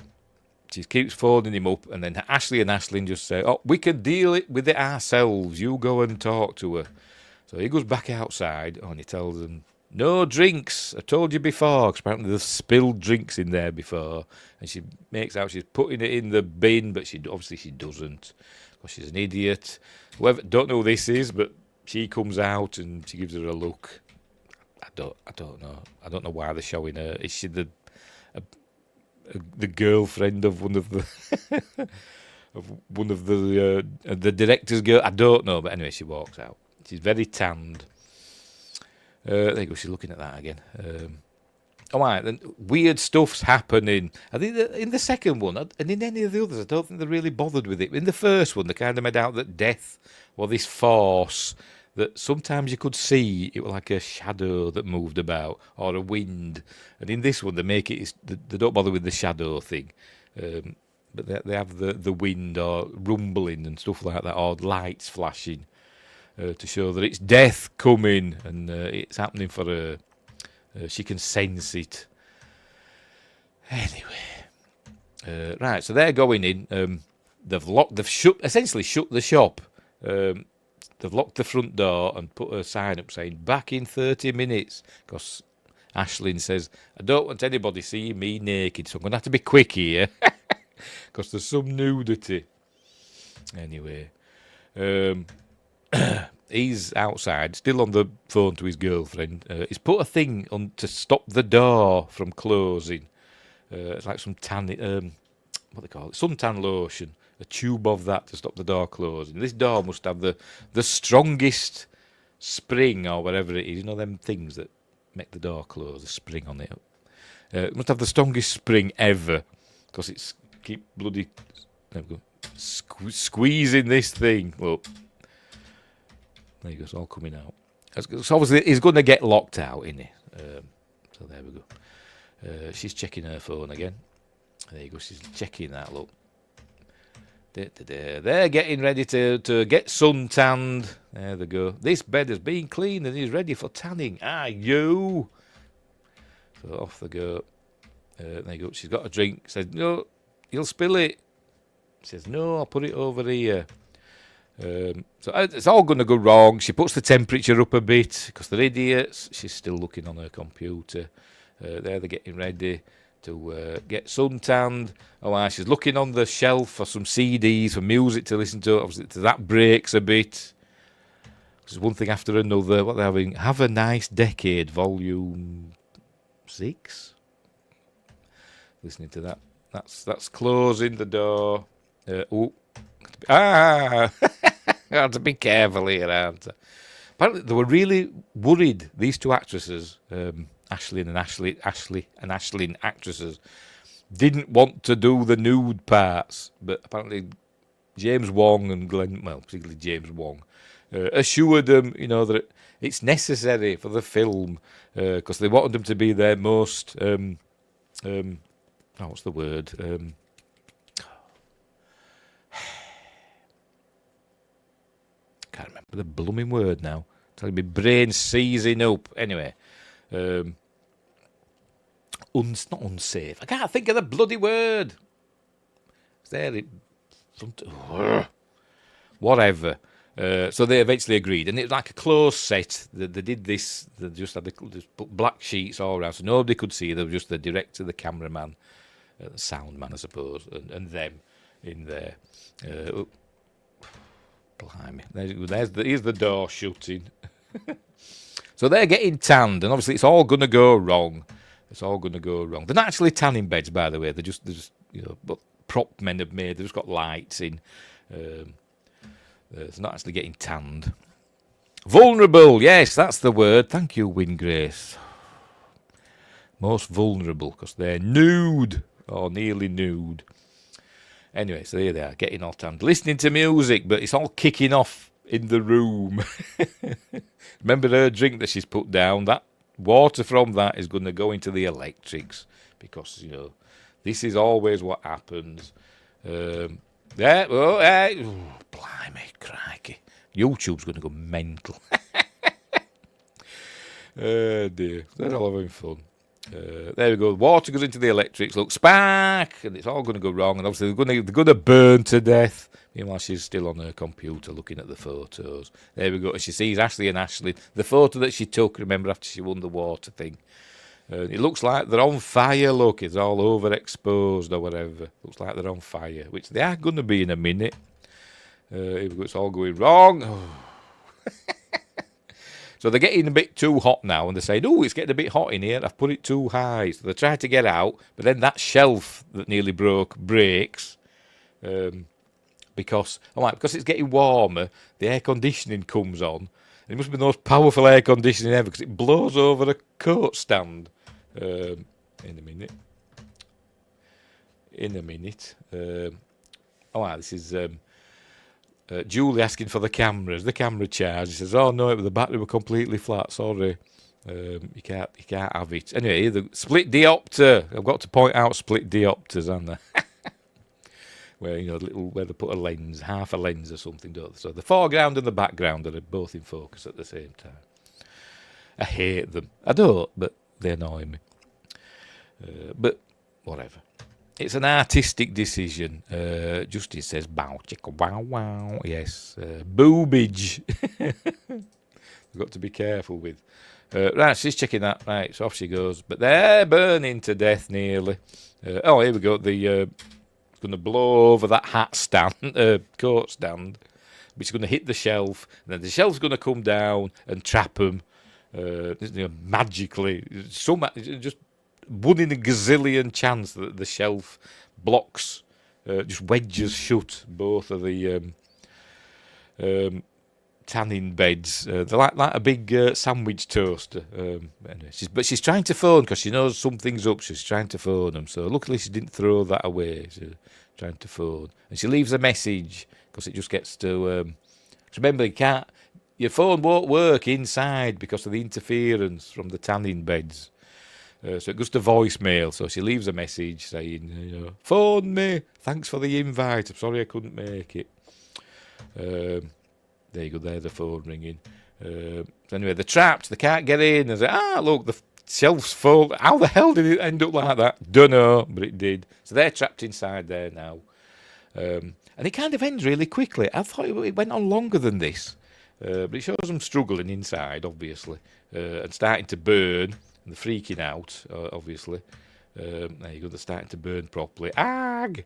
She keeps phoning him up, and then Ashley and Aisling just say, "Oh, we can deal with it ourselves. You go and talk to her." So he goes back outside, and he tells them, "No drinks. I told you before." Because apparently there's spilled drinks in there before, and she makes out she's putting it in the bin, but she doesn't, because she's an idiot. Don't know who this is, but she comes out and she gives her a look. I don't know. I don't know why they're showing her. Is she the girlfriend of one of the director's girl? I don't know, but anyway, she walks out. She's very tanned. There you go. She's looking at that again. Then weird stuff's happening. I think that in the second one, and in any of the others, I don't think they're really bothered with it. In the first one, they kind of made out that death was this force that sometimes you could see. It was like a shadow that moved about, or a wind. And in this one, they make it, they don't bother with the shadow thing. But they have the wind or rumbling and stuff like that, or lights flashing to show that it's death coming, and it's happening for her. She can sense it. Anyway, right. So they're going in. They've essentially shut the shop. They've locked the front door and put a sign up saying "back in 30 minutes." Because Aisling says, "I don't want anybody seeing me naked, so I'm going to have to be quick here." Because there's some nudity. Anyway, he's outside, still on the phone to his girlfriend. He's put a thing on to stop the door from closing. It's like some what they call it, suntan lotion. A tube of that to stop the door closing. This door must have the strongest spring or whatever it is. Them things that make the door close, the spring on it. It must have the strongest spring ever, because it's keep bloody squeezing this thing. Look. There you go, it's all coming out. So obviously, he's going to get locked out, isn't he? So there we go. She's checking her phone again. There you go, she's checking that, look. They're getting ready to get suntanned. There they go. This bed has been cleaned and is ready for tanning. Ah, you! So off they go. There you go. She's got a drink. Says, no, you'll spill it. Says, no, I'll put it over here. So it's all going to go wrong. She puts the temperature up a bit because they're idiots. She's still looking on her computer. There they're getting ready to get suntanned. Oh, she's looking on the shelf for some CDs, for music to listen to. Obviously, that breaks a bit. There's one thing after another. What they're having. Have a Nice Decade, Volume 6. Listening to that. That's closing the door. I have to be careful here, aren't I? Apparently, they were really worried, these two actresses, Ashlyn and Ashlyn actresses, didn't want to do the nude parts. But apparently, James Wong and Glenn, well, particularly James Wong, assured them, that it's necessary for the film because they wanted them to be their most, what's the word? Can't remember the blooming word now. Telling me brain seizing up. Anyway, not unsafe. I can't think of the bloody word. It's there. Whatever. So they eventually agreed, and it was like a close set. They did this. They just had just put black sheets all around, so nobody could see. They were just the director, the cameraman, the sound man, I suppose, and them in there. Blimey. Here's the door shutting. So they're getting tanned, and obviously it's all going to go wrong. It's all going to go wrong. They're not actually tanning beds, by the way. They're just but prop men have made. They've just got lights in. It's not actually getting tanned. Vulnerable, yes, that's the word. Thank you, Wingrace. Most vulnerable, because they're nude, or nearly nude. Anyway, so there they are, getting all tanned. Listening to music, but it's all kicking off in the room. Remember her drink that she's put down? That water from that is going to go into the electrics. Because, this is always what happens. Blimey, crikey. YouTube's going to go mental. Oh, dear. They're all having fun. There we go. Water goes into the electrics. Look, spark, and it's all going to go wrong. And obviously they're going to burn to death. Meanwhile, she's still on her computer looking at the photos. There we go. And she sees Ashley and Ashley. The photo that she took, remember, after she won the water thing. It looks like they're on fire. Look, it's all overexposed or whatever. Looks like they're on fire, which they are going to be in a minute. Here we go. It's all going wrong. Oh. So they're getting a bit too hot now, and they're saying, oh, it's getting a bit hot in here. I've put it too high. So they try to get out, but then that shelf that nearly breaks because it's getting warmer, the air conditioning comes on. And it must be the most powerful air conditioning ever because it blows over a coat stand. In a minute. This is... Julie asking for the cameras, the camera charge. He says, "Oh no, the battery were completely flat. Sorry, you can't have it." Anyway, the split diopter. I've got to point out split diopters, haven't I? Where where they put a lens, half a lens or something. Don't they? So the foreground and the background are both in focus at the same time. I hate them. I don't, but they annoy me. But whatever. It's an artistic decision. Justin says, bow, chicka, wow, wow. Yes. Boobage. We've got to be careful with. Right, she's checking that. Right, so off she goes. But they're burning to death nearly. Here we go. It's going to blow over that hat stand, coat stand. Which is going to hit the shelf. And then the shelf's going to come down and trap them. Magically. Just... 1 in a gazillion chance that the shelf blocks, just wedges shut both of the tanning beds. They're like a big sandwich toaster. Anyway, she's trying to phone because she knows something's up. She's trying to phone them. So luckily she didn't throw that away. She's trying to phone. And she leaves a message because it just gets to... remember, your phone won't work inside because of the interference from the tanning beds. So it goes to voicemail. So she leaves a message saying, phone me. Thanks for the invite. I'm sorry I couldn't make it. There you go. There's the phone ringing. Anyway, they're trapped. They can't get in. They say, look, the shelf's full. How the hell did it end up like that? Dunno, but it did. So they're trapped inside there now. And it kind of ends really quickly. I thought it went on longer than this. But it shows them struggling inside, obviously, and starting to burn. And they're freaking out, obviously. There you go, they're starting to burn properly. Ag!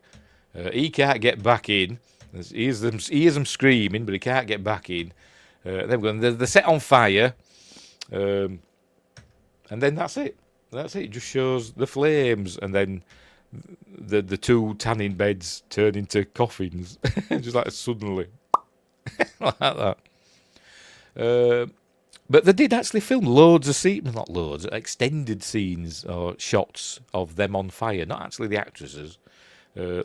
He can't get back in. He hears them screaming, but he can't get back in. They're set on fire. And then that's it. That's it. It just shows the flames. And then the two tanning beds turn into coffins. Just like suddenly. Like that. But they did actually film loads of scenes, not loads, extended scenes or shots of them on fire. Not actually the actresses,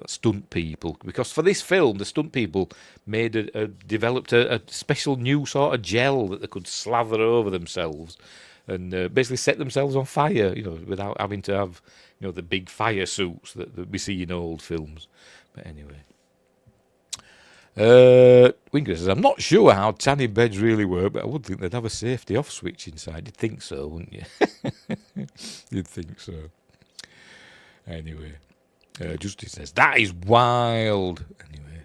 stunt people. Because for this film, the stunt people developed a special new sort of gel that they could slather over themselves and basically set themselves on fire, without having to have, the big fire suits that we see in old films. But anyway. Winger says, I'm not sure how tanning beds really work, but I would think they'd have a safety off switch inside. You'd think so, wouldn't you? You'd think so. Anyway, Justice says, that is wild. Anyway,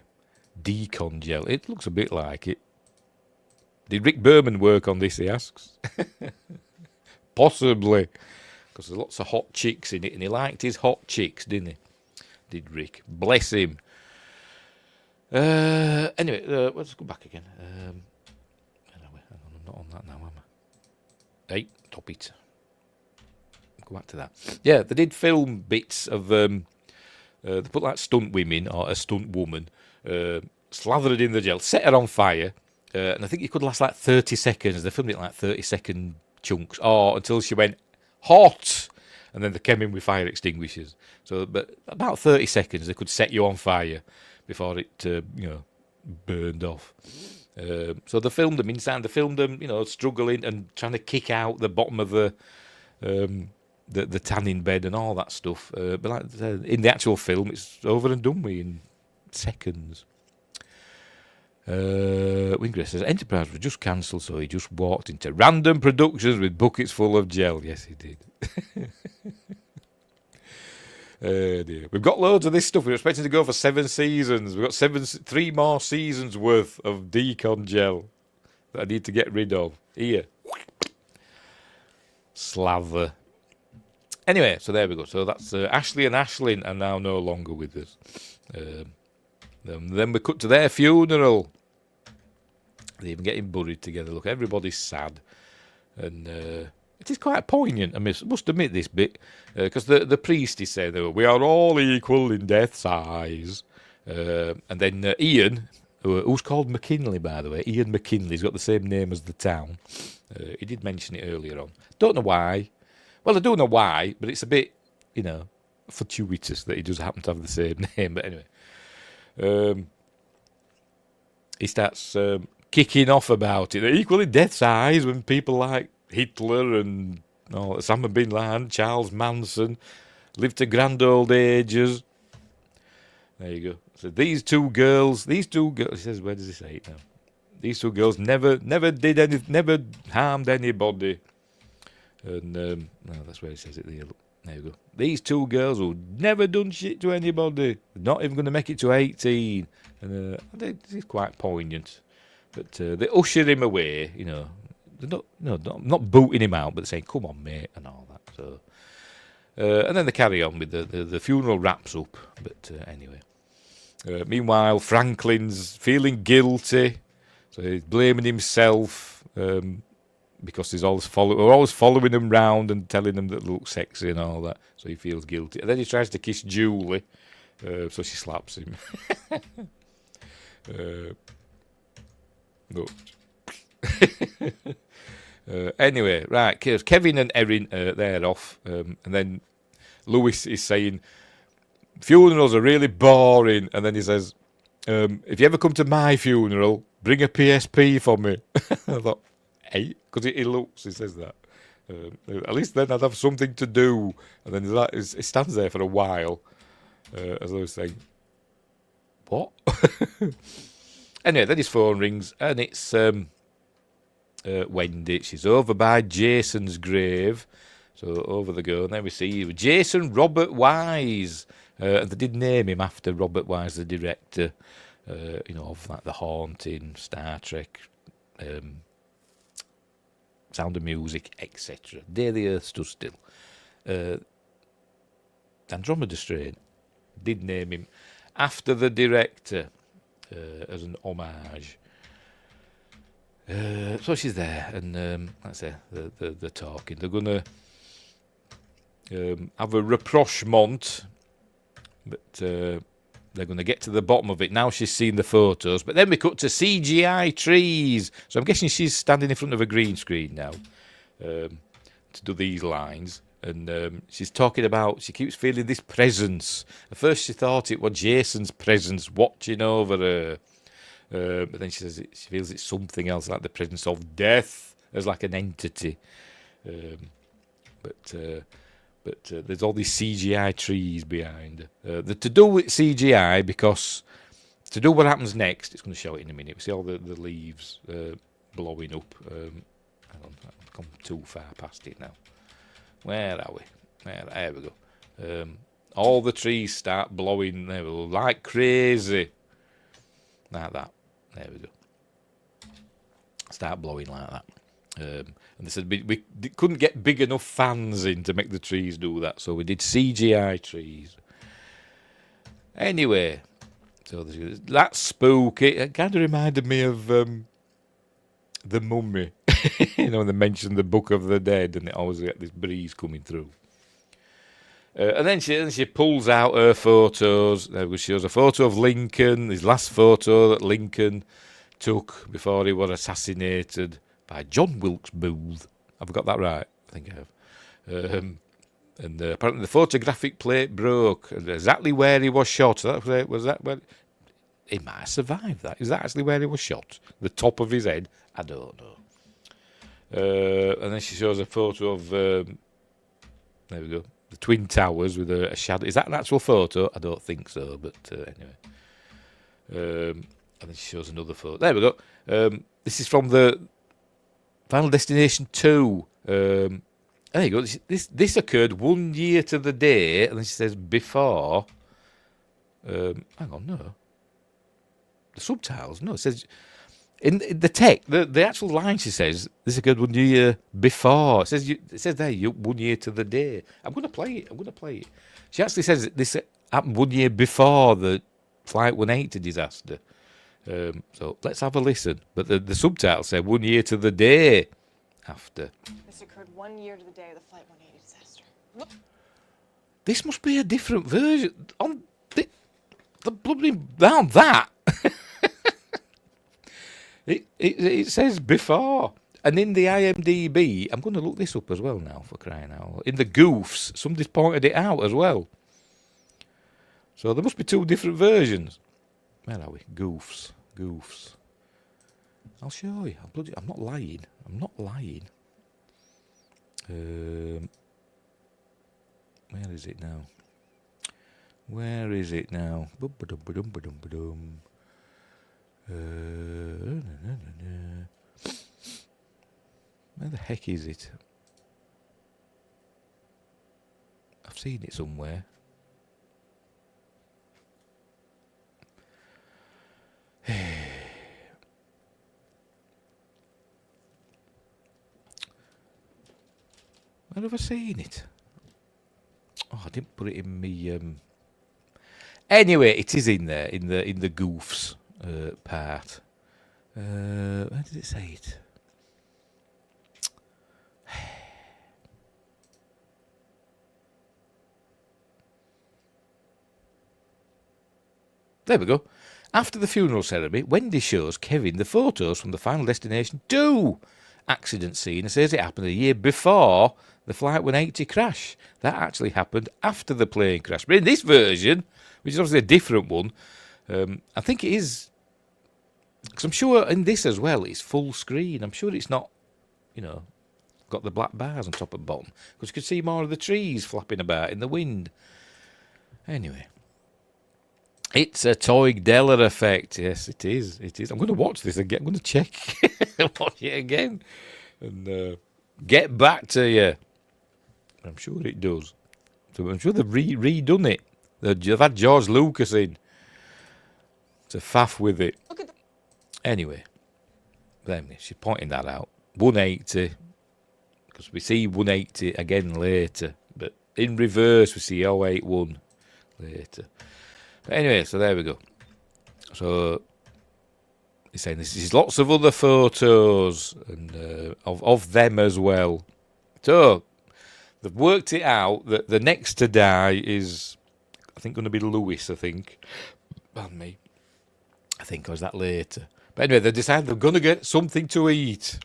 decon gel. It looks a bit like it. Did Rick Berman work on this, he asks? Possibly. Because there's lots of hot chicks in it, and he liked his hot chicks, didn't he? Did Rick. Bless him. Anyway, let's go back again. Anyway, hang on, I'm not on that now, am I? Hey, top it. Go back to that. Yeah, they did film bits of, they put like stunt women or a stunt woman, slathered in the gel, set her on fire, and I think it could last like 30 seconds. They filmed it like 30-second chunks, or until she went hot, and then they came in with fire extinguishers. So, but about 30 seconds, they could set you on fire before it, burned off. So they filmed them inside. They filmed them, struggling and trying to kick out the bottom of the tanning bed and all that stuff. But like I said, in the actual film, it's over and done with in seconds. Wingray says, Enterprise was just cancelled, so he just walked into random productions with buckets full of gel. Yes, he did. Dear. We've got loads of this stuff. We're expecting to go for 7 seasons. We've got 3 more seasons worth of decon gel that I need to get rid of. Here. Slather. Anyway, so there we go. So that's Ashley and Aisling are now no longer with us. Then we cut to their funeral. They're even getting buried together. Look, everybody's sad. And it is quite poignant, I must admit this bit, because the priest is saying, we are all equal in death's eyes. And then Ian, who's called McKinley, by the way, Ian McKinley's got the same name as the town. He did mention it earlier on. Don't know why. Well, I don't know why, but it's a bit, fortuitous that he does happen to have the same name. But anyway, he starts kicking off about it. They're equal in death's eyes when people like Hitler and Osama bin Laden, Charles Manson lived to grand old ages. There you go. So these two girls, he says, where does he say it now? These two girls never harmed anybody. And no, that's where he says it there. Look. There you go. These two girls who never done shit to anybody, not even going to make it to 18. And this is quite poignant. But they usher him away, They're not booting him out, but they're saying, come on, mate, and all that. So, and then they carry on with the funeral wraps up. But anyway. Meanwhile, Franklin's feeling guilty. So he's blaming himself because we're always following him round and telling them that they look sexy and all that. So he feels guilty. And then he tries to kiss Julie. So she slaps him. No. Anyway, right, Kevin and Erin, they're off. And then Lewis is saying, funerals are really boring. And then he says, if you ever come to my funeral, bring a PSP for me. I thought, hey, because he says that. At least then I'd have something to do. And then he stands there for a while, as I was saying, what? Anyway, then his phone rings, and it's Wendy. She's over by Jason's grave. So over they go, and then we see Jason Robert Wise. And they did name him after Robert Wise, the director, of like The Haunting, Star Trek, Sound of Music, etc. Day the Earth Stood Still. Andromeda Strain did name him after the director as an homage. So she's there, and let's say they're talking. They're gonna have a rapprochement, but they're going to get to the bottom of it. Now she's seen the photos, but then we cut to CGI trees. So I'm guessing she's standing in front of a green screen now to do these lines. And she's talking about, she keeps feeling this presence. At first she thought it was Jason's presence watching over her. But then she says she feels it's something else, like the presence of death, as like an entity. But there's all these CGI trees behind. They're to do with CGI because to do what happens next, it's going to show it in a minute. We see all the leaves blowing up. Hang on, I've gone too far past it now. Where are we? There we go. All the trees start blowing like crazy. Like that. There we go. Start blowing like that. And they said we couldn't get big enough fans in to make the trees do that, so we did CGI trees. Anyway, so that's spooky. It kind of reminded me of The Mummy. They mentioned the Book of the Dead, and it always get this breeze coming through. And then she pulls out her photos. She shows a photo of Lincoln, his last photo that Lincoln took before he was assassinated by John Wilkes Booth. Have I got that right? I think I have. And apparently the photographic plate broke. Exactly where he was shot. Was that where he might have survived that? Is that actually where he was shot? The top of his head? I don't know. And then she shows a photo of there we go, the Twin Towers with a shadow. Is that an actual photo? I don't think so, but anyway. And then she shows another photo. There we go. This is from the Final Destination 2. There you go. This occurred 1 year to the day, and then she says before. Hang on, no. The subtitles, no. It says in the text, the actual line. She says this occurred 1 year before. It says there 1 year to the day. I'm going to play it. She actually says this happened 1 year before the Flight 180 disaster. So let's have a listen. But the subtitles say 1 year to the day after. This occurred 1 year to the day of the Flight 180 disaster. Look. This must be a different version. On the bloody down that. It says before. And in the IMDb, I'm going to look this up as well now, for crying out loud. In the goofs, somebody's pointed it out as well. So there must be two different versions. Where are we? Goofs. I'll show you. I'm not lying. Where is it now? Where the heck is it? I've seen it somewhere. Where have I seen it? Oh, I didn't put it in me. Anyway, it is in there in the goofs part. Where did it say it? There we go. After the funeral ceremony, Wendy shows Kevin the photos from the Final Destination 2. accident scene and says it happened a year before the Flight 180 crash. That actually happened after the plane crash. But in this version, which is obviously a different one, I think it is, because I'm sure in this as well, it's full screen. I'm sure it's not, got the black bars on top and bottom, because you could see more of the trees flapping about in the wind. Anyway, it's a TOYG Deller effect. Yes, it is. It is. I'm going to watch this again. I'm going to check, watch it again, and get back to you. I'm sure it does. So I'm sure they've redone it. They've had George Lucas in to faff with it. Look at the Anyway, then she's pointing that out. 180, because we see 180 again later, but in reverse we see 081 later. But anyway, so there we go. So he's saying this is lots of other photos and of them as well. So they've worked it out that the next to die is, I think, going to be Lewis. I think, pardon me. I think, or is that later? But anyway, they decided they're going to get something to eat,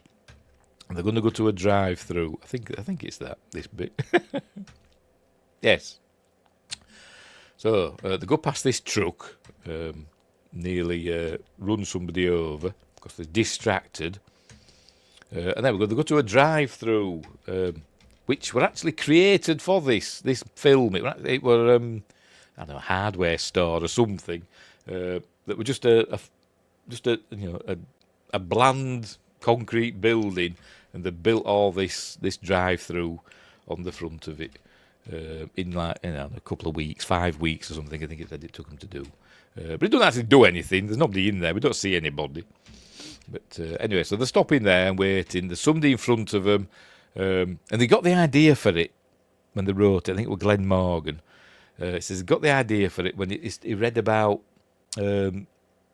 and they're going to go to a drive-through. I think it's this bit. Yes. So they go past this truck, nearly run somebody over because they're distracted, and then they go to a drive-through, which were actually created for this film. It were I don't know, a hardware store or something that were just a bland concrete building, and they built all this drive-through on the front of it in a couple of weeks, 5 weeks or something. I think it took them to do, but it doesn't actually do anything. There's nobody in there. We don't see anybody. But anyway, so they're stopping there and waiting. There's somebody in front of them, and they got the idea for it when they wrote it. I think it was Glenn Morgan. It says he got the idea for it when he read about.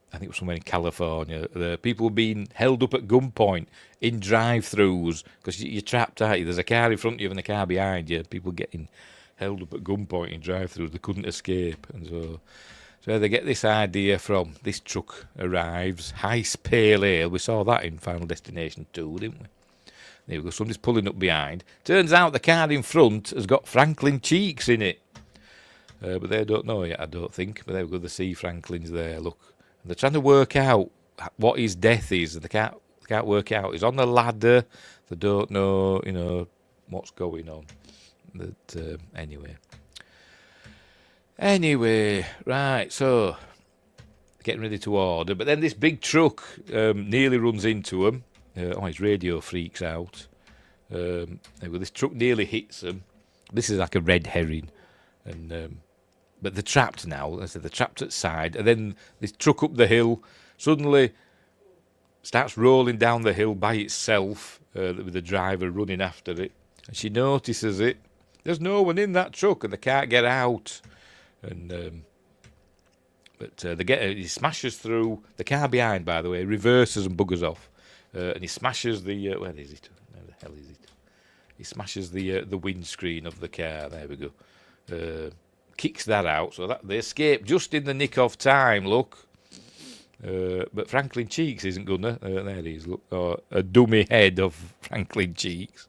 I think it was somewhere in California. The people being held up at gunpoint in drive-throughs because you're trapped, aren't you? There's a car in front of you and a car behind you. People getting held up at gunpoint in drive-throughs. They couldn't escape, and so they get this idea from. This truck arrives, Heist Pale Ale. We saw that in Final Destination 2, didn't we? There we go. Somebody's pulling up behind. Turns out the car in front has got Franklin Cheeks in it. But they don't know yet, I don't think. But there we go. They see Franklin's there. Look. They're trying to work out what his death is. They can't work out. He's on the ladder. They don't know, what's going on. But anyway, right. So getting ready to order, but then this big truck nearly runs into him. His radio freaks out. This truck nearly hits them. This is like a red herring, and. But they're trapped now. I said they're trapped at side, and then this truck up the hill suddenly starts rolling down the hill by itself with the driver running after it. And she notices it. There's no one in that truck, and they can't get out. And he smashes through the car behind. By the way, reverses and buggers off, and he smashes the where is it? Where the hell is it? He smashes the windscreen of the car. There we go. Kicks that out, so that they escape just in the nick of time. Look, but Franklin Cheeks isn't gonna. There he is. Look, a dummy head of Franklin Cheeks.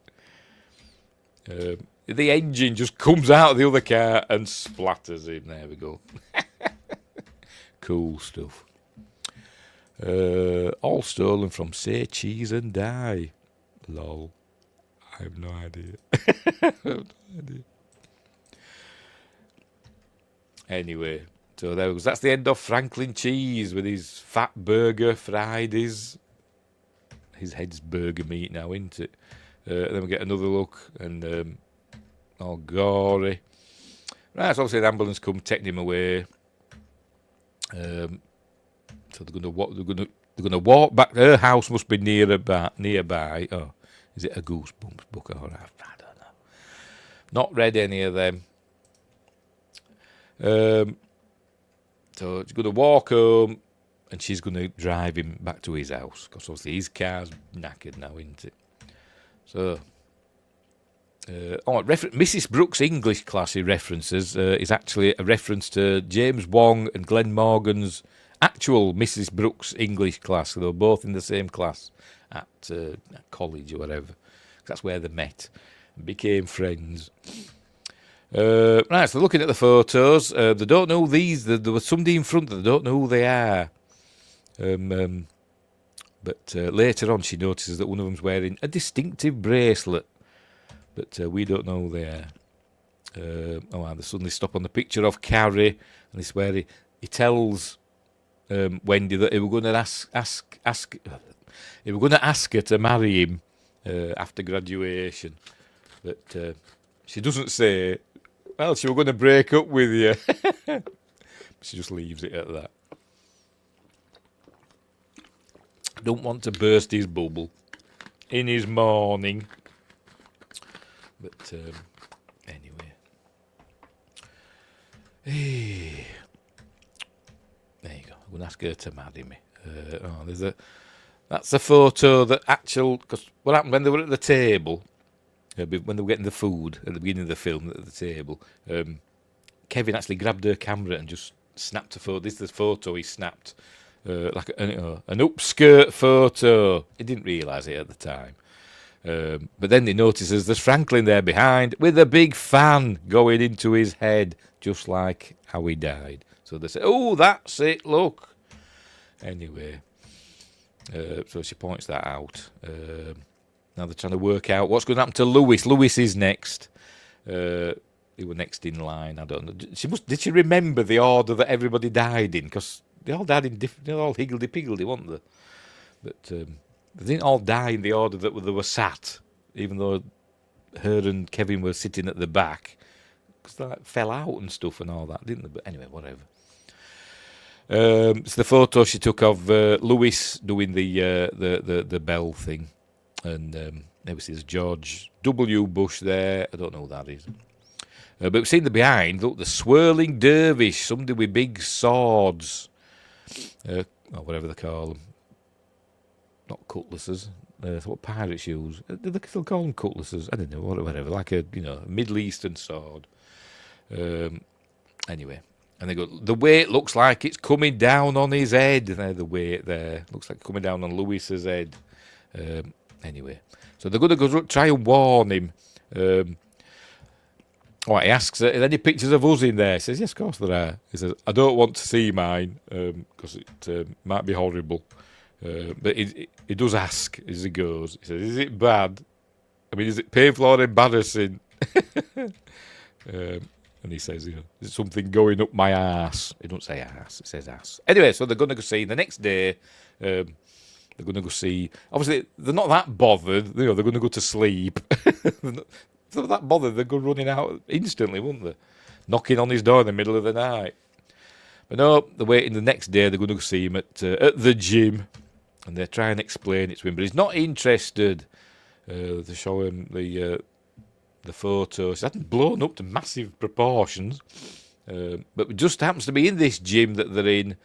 The engine just comes out of the other car and splatters him. There we go. Cool stuff. All stolen from Say Cheese and Die. Lol. I have no idea. I have no idea. Anyway, so that's the end of Franklin Cheese with his fat burger Fridays. His head's burger meat now, isn't it? And then we get another look, and all gory. Right, so obviously an ambulance come taking him away. So they're gonna walk back. Her house must be nearby. Oh, is it a Goosebumps book? Or I don't know. Not read any of them. So he's going to walk home, and she's going to drive him back to his house because obviously his car's knackered now, isn't it? So, Mrs. Brooks' English class he references is actually a reference to James Wong and Glenn Morgan's actual Mrs. Brooks' English class. They were both in the same class at college or whatever. That's where they met and became friends. Right, so looking at the photos, they don't know these. There was somebody in front that they don't know who they are. But later on, she notices that one of them's wearing a distinctive bracelet, but we don't know who they are. They suddenly stop on the picture of Carrie, and this where he tells Wendy that he were going to ask her to marry him after graduation, but she doesn't say, well, she were going to break up with you. She just leaves it at that. Don't want to burst his bubble in his morning. But anyway. Hey. There you go. I'm going to ask her to marry me. That's a photo that because what happened when they were at the table, when they were getting the food at the beginning of the film at the table, Kevin actually grabbed her camera and just snapped a photo. This is the photo he snapped. Like an upskirt photo. He didn't realise it at the time. But then he notices there's Franklin there behind with a big fan going into his head, just like how he died. So they say, oh, that's it, look. Anyway, so she points that out. Now they're trying to work out what's going to happen to Lewis. Lewis is next. He were next in line. I don't know. Did she remember the order that everybody died in? Because they all died in different, they're all higgledy-piggledy, weren't they? But they didn't all die in the order that they were sat, even though her and Kevin were sitting at the back, because they fell out and stuff and all that, didn't they? But anyway, whatever. It's the photo she took of Lewis doing the bell thing, and there we see there's George W. Bush there. I don't know who that is. But we've seen the behind. Look, the swirling dervish, somebody with big swords. Or whatever they call them. Not cutlasses. What pirates use. Do they still call them cutlasses? I don't know. Whatever. Like a Middle Eastern sword. Anyway. And they go, the weight looks like it's coming down on his head. The weight there. Looks like coming down on Lewis's head. Anyway. So they're going to go try and warn him. He asks, are there any pictures of us in there? He says, yes, of course there are. He says, I don't want to see mine because it might be horrible. But he does ask as he goes. He says, is it bad? I mean, is it painful or embarrassing? And he says, there's something going up my ass. He don't say ass, it says ass. Anyway, so they're going to go see the next day. They're going to go see. Obviously, they're not that bothered. They're going to go to sleep. They're not that bothered. They'd go running out instantly, wouldn't they? Knocking on his door in the middle of the night. But no, they're waiting the next day. They're going to go see him at the gym. And they try and explain it to him. But he's not interested. They show him the photos. It hasn't blown up to massive proportions. But it just happens to be in this gym that they're in.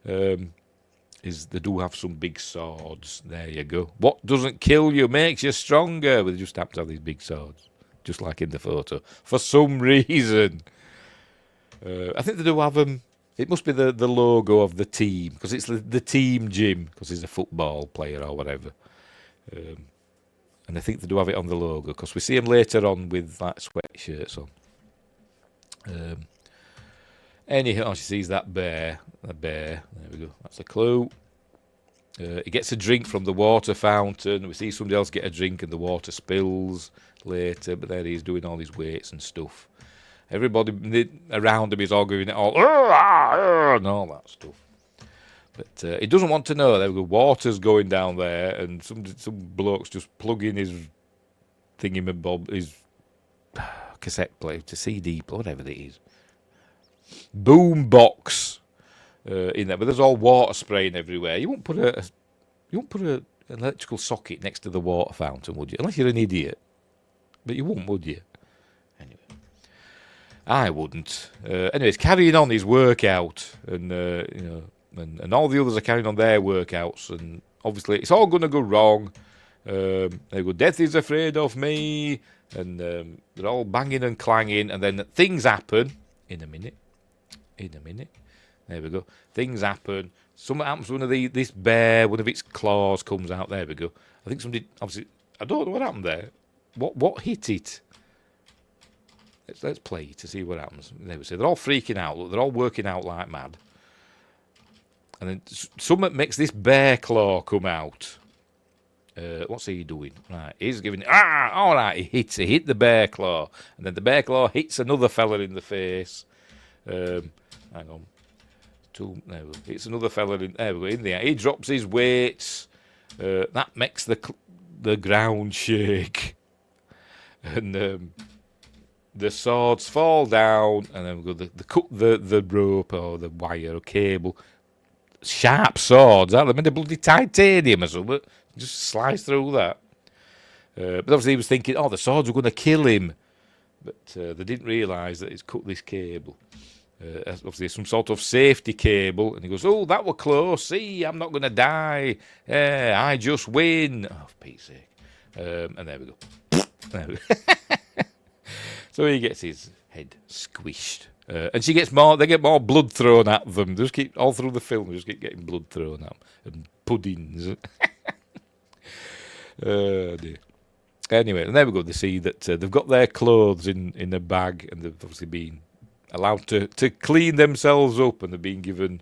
They do have some big swords. There you go. What doesn't kill you makes you stronger. But they just happen to have these big swords. Just like in the photo. For some reason. I think they do have them. It must be the logo of the team. Because it's the team gym. Because he's a football player or whatever. And I think they do have it on the logo. Because we see him later on with like sweatshirts on. Anyhow, she sees that bear. A bear. There we go. That's a clue. He gets a drink from the water fountain. We see somebody else get a drink and the water spills later. But there he is doing all his weights and stuff. Everybody around him is all going all and all that stuff. But he doesn't want to know. There we go. Water's going down there, and some bloke's just plugging his thingamabob, his cassette player, to CD, whatever it is. Boom box in there, but there's all water spraying everywhere. You won't put an electrical socket next to the water fountain, would you? Unless you're an idiot. But you wouldn't, would you? Anyway, I wouldn't. Anyways, carrying on his workout, and and all the others are carrying on their workouts, and obviously it's all going to go wrong. They go, death is afraid of me, and they're all banging and clanging, and then things happen in a minute. There we go. Things happen. something happens to one of this bear, one of its claws comes out. There we go. I think somebody, obviously, I don't know what happened there. What hit it? Let's play to see what happens. There we say they're all freaking out. Look, they're all working out like mad. And then something makes this bear claw come out. What's he doing? Right, he's giving. All right, he hit the bear claw, and then the bear claw hits another fella in the face. Hang on, there we go. It's another fella in. There we go. In the air, he drops his weights. That makes the ground shake, and the swords fall down, and then we go. Cut the rope or the wire or cable. Sharp swords, aren't they? Made of bloody titanium or something. Just slice through that. But obviously he was thinking, the swords were going to kill him. But they didn't realise that he's cut this cable. Obviously some sort of safety cable. And he goes, oh, that were close. See, I'm not going to die. I just win. Oh, for Pete's sake. And there we go. There we go. So he gets his head squished. And she gets more. They get more blood thrown at them. They just keep all through the film. They just keep getting blood thrown at them and puddings. Oh dear. Anyway, and there we go. They see that they've got their clothes in a bag, and they've obviously been allowed to clean themselves up, and they've been given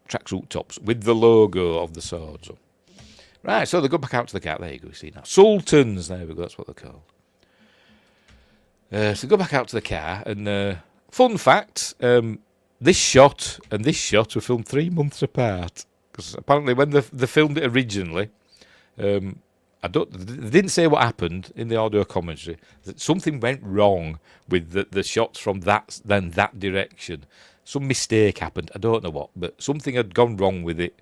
tracksuit tops with the logo of the swords on. Right. So they go back out to the car. There you go. You see now, sultans. There we go. That's what they're called. So go back out to the car, and fun fact: this shot and this shot were filmed 3 months apart. Because apparently, when they filmed it originally, they didn't say what happened in the audio commentary. That something went wrong with the shots from that direction. Some mistake happened. I don't know what, but something had gone wrong with it,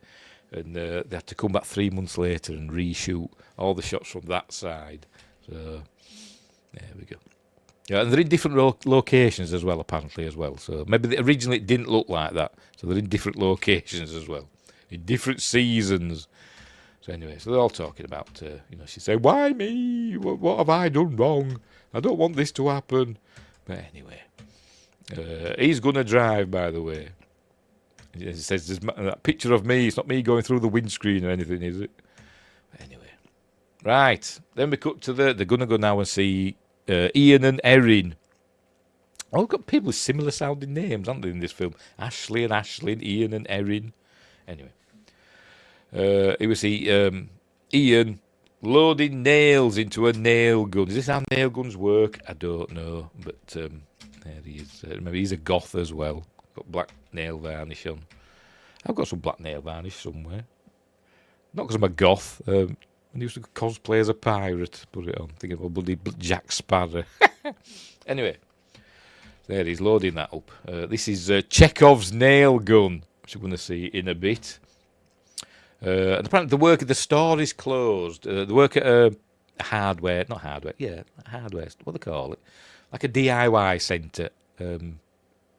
and they had to come back 3 months later and reshoot all the shots from that side. So there we go. Yeah, and they're in different locations as well, apparently, as well. So maybe originally it didn't look like that. So they're in different locations as well, in different seasons. So anyway, so they're all talking about, she's saying, why me? What have I done wrong? I don't want this to happen. But anyway, he's going to drive, by the way. He says, there's that picture of me. It's not me going through the windscreen or anything, is it? But anyway. Right. Then we cut to they're going to go now and see Ian and Erin. Oh, we've got people with similar sounding names, haven't they, in this film? Ashley and Ashlyn, Ian and Erin. Anyway. Here we see Ian loading nails into a nail gun. Is this how nail guns work? I don't know. But there he is. Remember, he's a goth as well. Got black nail varnish on. I've got some black nail varnish somewhere. Not because I'm a goth. I used to cosplay as a pirate, put it on, thinking of bloody Jack Sparrow. Anyway, there he's loading that up. This is Chekhov's nail gun, which we're going to see in a bit. And apparently the store is closed. They work at hardware, what do they call it? Like a DIY centre.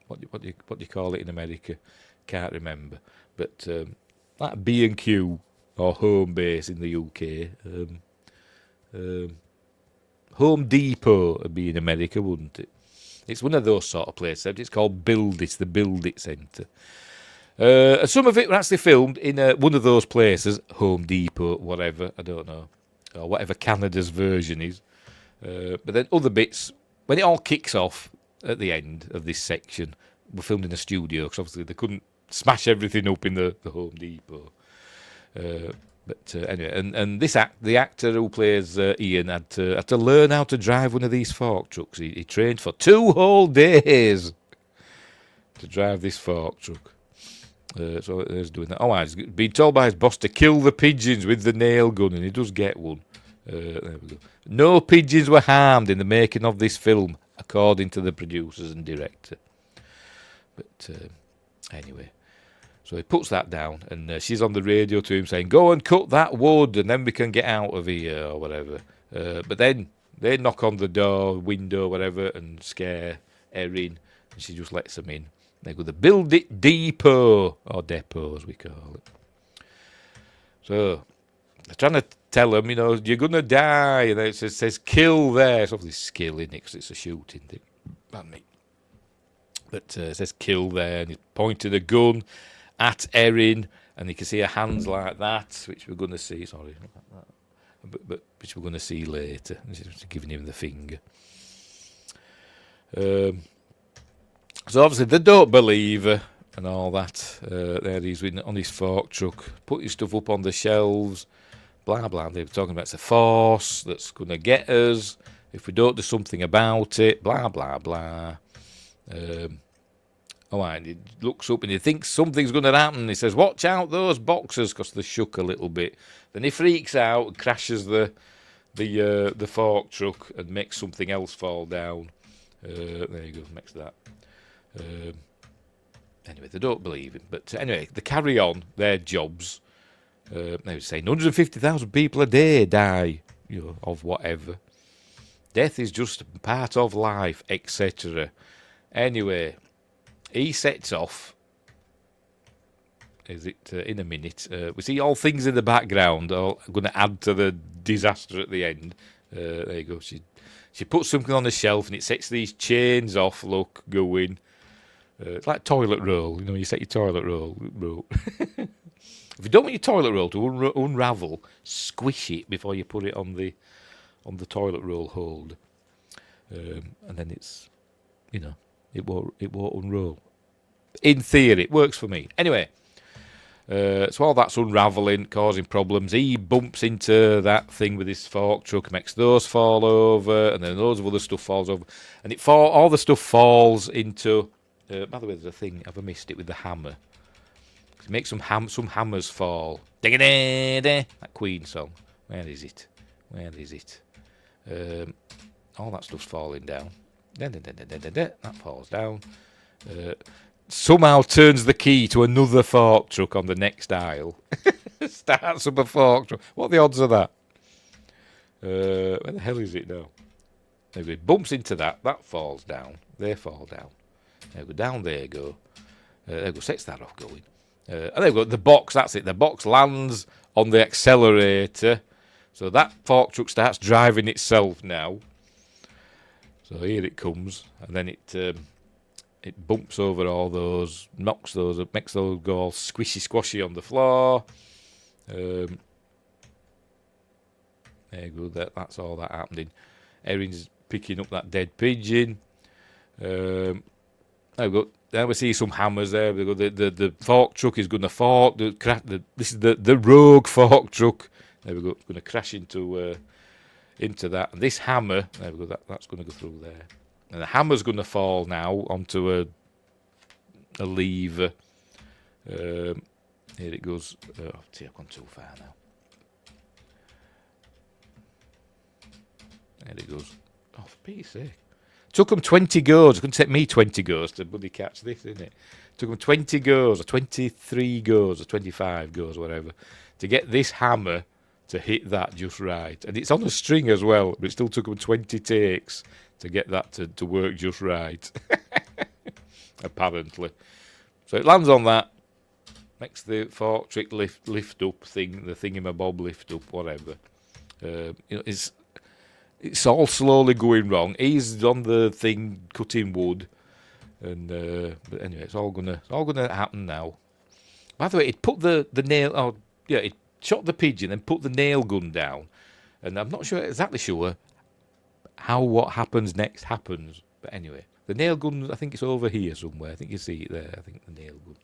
What do you call it in America? Can't remember. But like B&Q. Or Home Base in the UK. Home Depot would be in America, wouldn't it? It's one of those sort of places. It's called Build It, the Build It Centre. Some of it were actually filmed in one of those places, Home Depot, whatever, I don't know. Or whatever Canada's version is. But then other bits, when it all kicks off at the end of this section, were filmed in a studio, because obviously they couldn't smash everything up in the Home Depot. But anyway, and the actor who plays Ian had to learn how to drive one of these fork trucks. He trained for 2 whole days to drive this fork truck. So he's doing that. He's been told by his boss to kill the pigeons with the nail gun, and he does get one. There we go. No pigeons were harmed in the making of this film, according to the producers and director. But anyway. So he puts that down, and she's on the radio to him saying, go and cut that wood, and then we can get out of here, or whatever. But then they knock on the door, window, whatever, and scare Erin, and she just lets them in. They go to the Build It Depot, or depot, as we call it. So they're trying to tell him, you're going to die, and it says kill there. It's obviously skill, isn't it, because it's a shooting thing. Pardon me. But it says kill there, and he's pointing a gun at Erin, and you can see her hands like that, which we're going to see. Sorry, but which we're going to see later. She's giving him the finger. So obviously they don't believe her and all that. There he's on his fork truck, put his stuff up on the shelves, blah blah. They were talking about it's a force that's going to get us if we don't do something about it. Blah blah blah. And he looks up and he thinks something's going to happen. He says, "Watch out those boxes," because they shook a little bit. Then he freaks out and crashes the fork truck and makes something else fall down. There you go, makes that. Anyway, they don't believe him. But anyway, they carry on their jobs. They were saying 150,000 people a day die, of whatever. Death is just part of life, etc. Anyway, he sets off. Is it in a minute? We see all things in the background are going to add to the disaster at the end. There you go. She puts something on the shelf and it sets these chains off. Look, going. It's like toilet roll. You set your toilet roll. If you don't want your toilet roll to unravel, squish it before you put it on the toilet roll hold, and then it's, it won't unroll. In theory, it works for me. Anyway, so all that's unraveling, causing problems. He bumps into that thing with his fork truck, makes those fall over, and then loads of other stuff falls over, and all the stuff falls into. By the way, there's a thing. Have I missed it with the hammer? It makes some hammers fall. That Queen song. Where is it? All that stuff's falling down. That falls down. Somehow turns the key to another fork truck on the next aisle. Starts up a fork truck. What are the odds of that? Where the hell is it now? Maybe it bumps into that. That falls down. They fall down. There we go. Down there go. There we go. Sets that off going. And there we go. The box. That's it. The box lands on the accelerator. So that fork truck starts driving itself now. So here it comes, and then it bumps over all those, knocks those up, makes those go all squishy squashy on the floor. There you go. That's all that happening. Erin's picking up that dead pigeon. There we go. There we see some hammers there. We go. The fork truck is going to fork. This is the rogue fork truck. There we go. It's going to crash into that. And this hammer, there we go. That's going to go through there. And the hammer's going to fall now onto a lever. Here it goes. See, I've gone too far now. There it goes. Oh, for Pete's sake. Took them 20 goes. It couldn't take me 20 goes to bloody catch this, isn't it? Took them 20 goes, or 23 goes, or 25 goes, whatever, to get this hammer to hit that just right. And it's on a string as well, but it still took them 20 takes to get that to work just right. Apparently. So it lands on that, makes the fork trick lift up thing, the thingamabob lift up, whatever. It's all slowly going wrong. He's on the thing cutting wood, and but anyway, it's all gonna happen now. By the way, it put the nail. Oh yeah, it shot the pigeon and put the nail gun down, and I'm not exactly sure how what happens next happens. But anyway, the nail gun, I think it's over here somewhere. I think you see it there. I think the nail gun.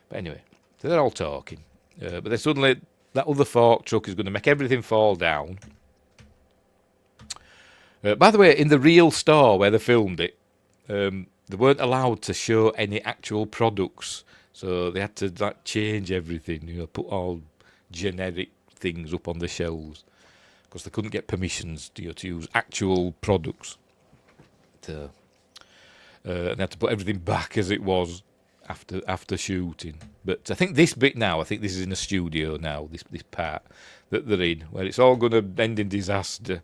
But anyway, so they're all talking, but then suddenly that other fork truck is going to make everything fall down. By the way, in the real store where they filmed it, they weren't allowed to show any actual products, so they had to change everything. Put all generic things up on the shelves because they couldn't get permissions to use actual products. And they had to put everything back as it was after shooting. But I think this bit now, I think this is in a studio now. This part that they're in, where it's all going to end in disaster.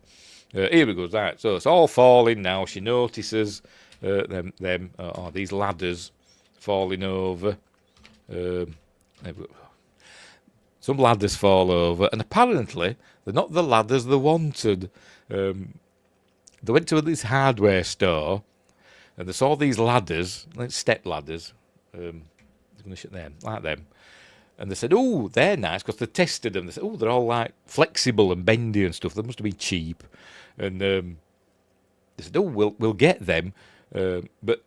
Here we go. Right, so it's all falling now. She notices these ladders falling over. Some ladders fall over, and apparently they're not the ladders they wanted. They went to this hardware store, And they saw these ladders, like step ladders. They're going to shut them like them. And they said, "Oh, they're nice," because they tested them. They said, "Oh, they're all like flexible and bendy and stuff. They must have been cheap." And they said, "Oh, we'll get them," but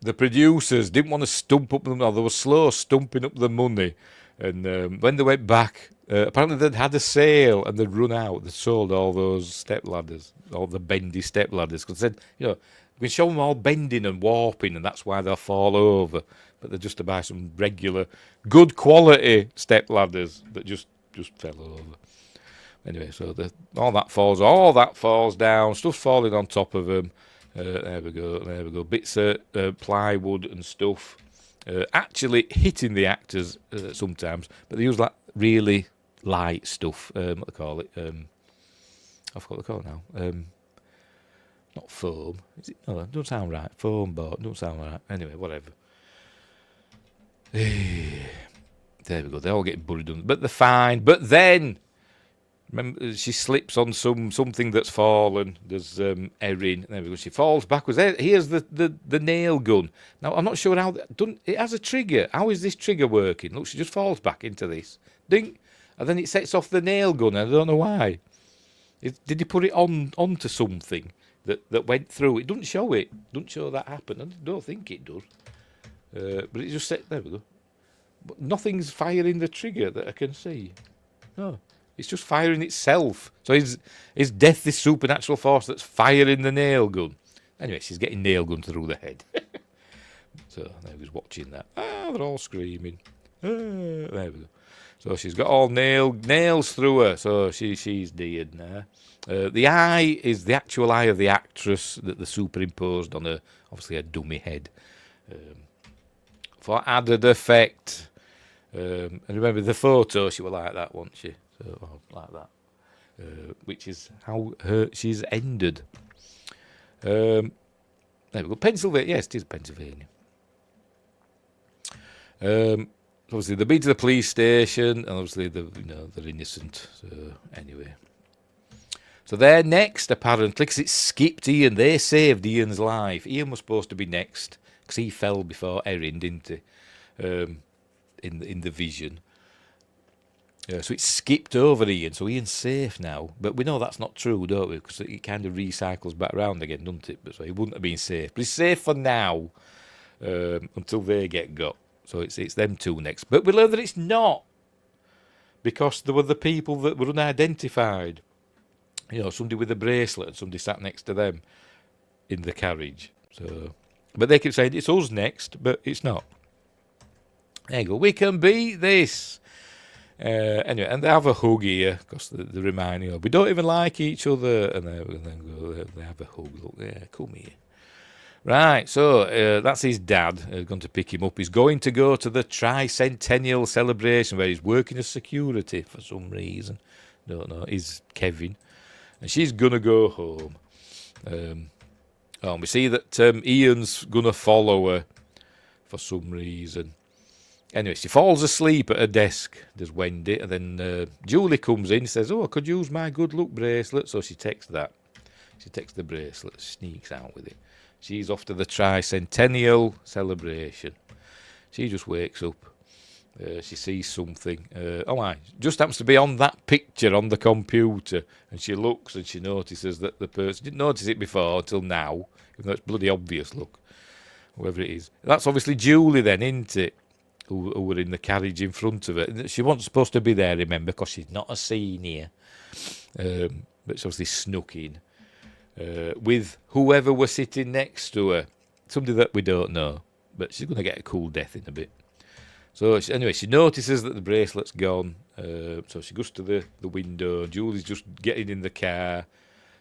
the producers didn't want to stump up them. Or they were slow stumping up the money. And when they went back, apparently they'd had a sale and they'd run out. They sold all those step ladders, all the bendy step ladders. Because they said, we can show them all bending and warping, and that's why they'll fall over. But they're just to buy some regular, good quality step ladders that just fell over. Anyway, so all that falls down. Stuff's falling on top of them. There we go. Bits of plywood and stuff. Actually hitting the actors sometimes, but they use like really light stuff. What they call it? I forgot what they call it now. Not foam. Is it? No, it doesn't sound right. Foam board. Doesn't sound right. Anyway, whatever. There we go. They're all getting buried under, but they're fine. But then, remember, she slips on something that's fallen. There's Erin. There we go. She falls backwards. Here's the nail gun. Now I'm not sure how it has a trigger. How is this trigger working? Look, she just falls back into this. Ding, and then it sets off the nail gun. I don't know why. Did he put it onto something that went through? It doesn't show it. Doesn't show that happen. I don't think it does. But it just said, there we go. But nothing's firing the trigger that I can see. No, it's just firing itself. So is death this supernatural force that's firing the nail gun? Anyway, she's getting nail gun through the head. So I was watching that. They're all screaming. There we go. So she's got all nails through her. So she's dead now. The eye is the actual eye of the actress that they superimposed on her, obviously a dummy head. For added effect. And remember the photo, she was like that, wasn't she? So, like that. Which is how she's ended. There we go. Pennsylvania. Yes, it is Pennsylvania. Obviously, they've been to the police station, and obviously, they're innocent. So, anyway. So they're next, apparently, because it skipped Ian. They saved Ian's life. Ian was supposed to be next, because he fell before Erin, didn't he? In the vision. So it skipped over Ian, so Ian's safe now. But we know that's not true, don't we? Because it kind of recycles back around again, doesn't it? But so he wouldn't have been safe. But he's safe for now, until they get got. So it's them two next. But we learn that it's not, because there were the people that were unidentified. Somebody with a bracelet and somebody sat next to them in the carriage. So, but they keep saying it's us next, but it's not. There you go. We can beat this. Anyway, and they have a hug here because they remind we don't even like each other, and then they have a hug. Look, yeah, come here. Right, so that's his dad going to pick him up. He's going to go to the tricentennial celebration where he's working as security for some reason. Don't know. He's Kevin, and she's gonna go home. And we see that Ian's gonna follow her for some reason. Anyway, she falls asleep at her desk. There's Wendy, and then Julie comes in. Says, "Oh, I could use my good luck bracelet." So she takes that. She takes the bracelet, sneaks out with it. She's off to the tricentennial celebration. She just wakes up. She sees something. Just happens to be on that picture on the computer. And she looks and she notices that the person didn't notice it before until now, even though it's bloody obvious, look. Whoever it is. That's obviously Julie then, isn't it? Who were in the carriage in front of her. She wasn't supposed to be there, remember, because she's not a senior. But she obviously snuck in. With whoever was sitting next to her. Somebody that we don't know. But she's going to get a cool death in a bit. So anyway, she notices that the bracelet's gone. So she goes to the window. Julie's just getting in the car.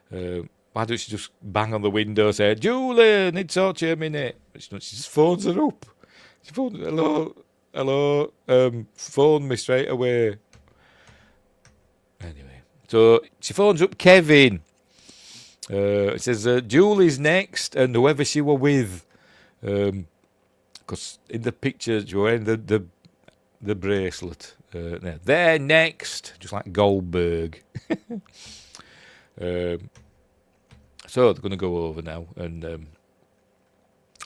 Why don't she just bang on the window and say, "Julie, I need to talk to you a minute." But she just phones her up. She phones, hello, phone me straight away. Anyway, so she phones up Kevin. It says, Julie's next, and whoever she were with. Because in the picture, she was wearing the bracelet. They're next, just like Goldberg. So they're going to go over now, and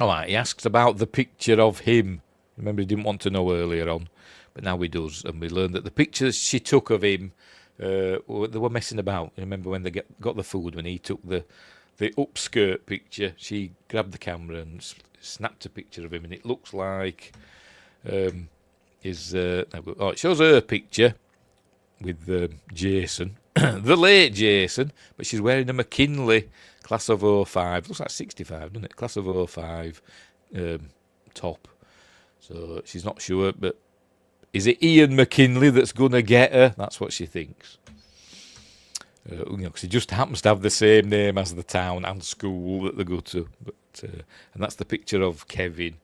All right, he asks about the picture of him. Remember, he didn't want to know earlier on, but now he does. And we learned that the pictures she took of him, they were messing about. Remember when they got the food, when he took the upskirt picture, she grabbed the camera and snapped a picture of him, and it looks like it shows her picture with Jason, the late Jason, but she's wearing a McKinley class of '05. Looks like 65, doesn't it? Class of '05 top. So she's not sure, but is it Ian McKinley that's going to get her? That's what she thinks. Because he just happens to have the same name as the town and school that they go to. But and that's the picture of Kevin.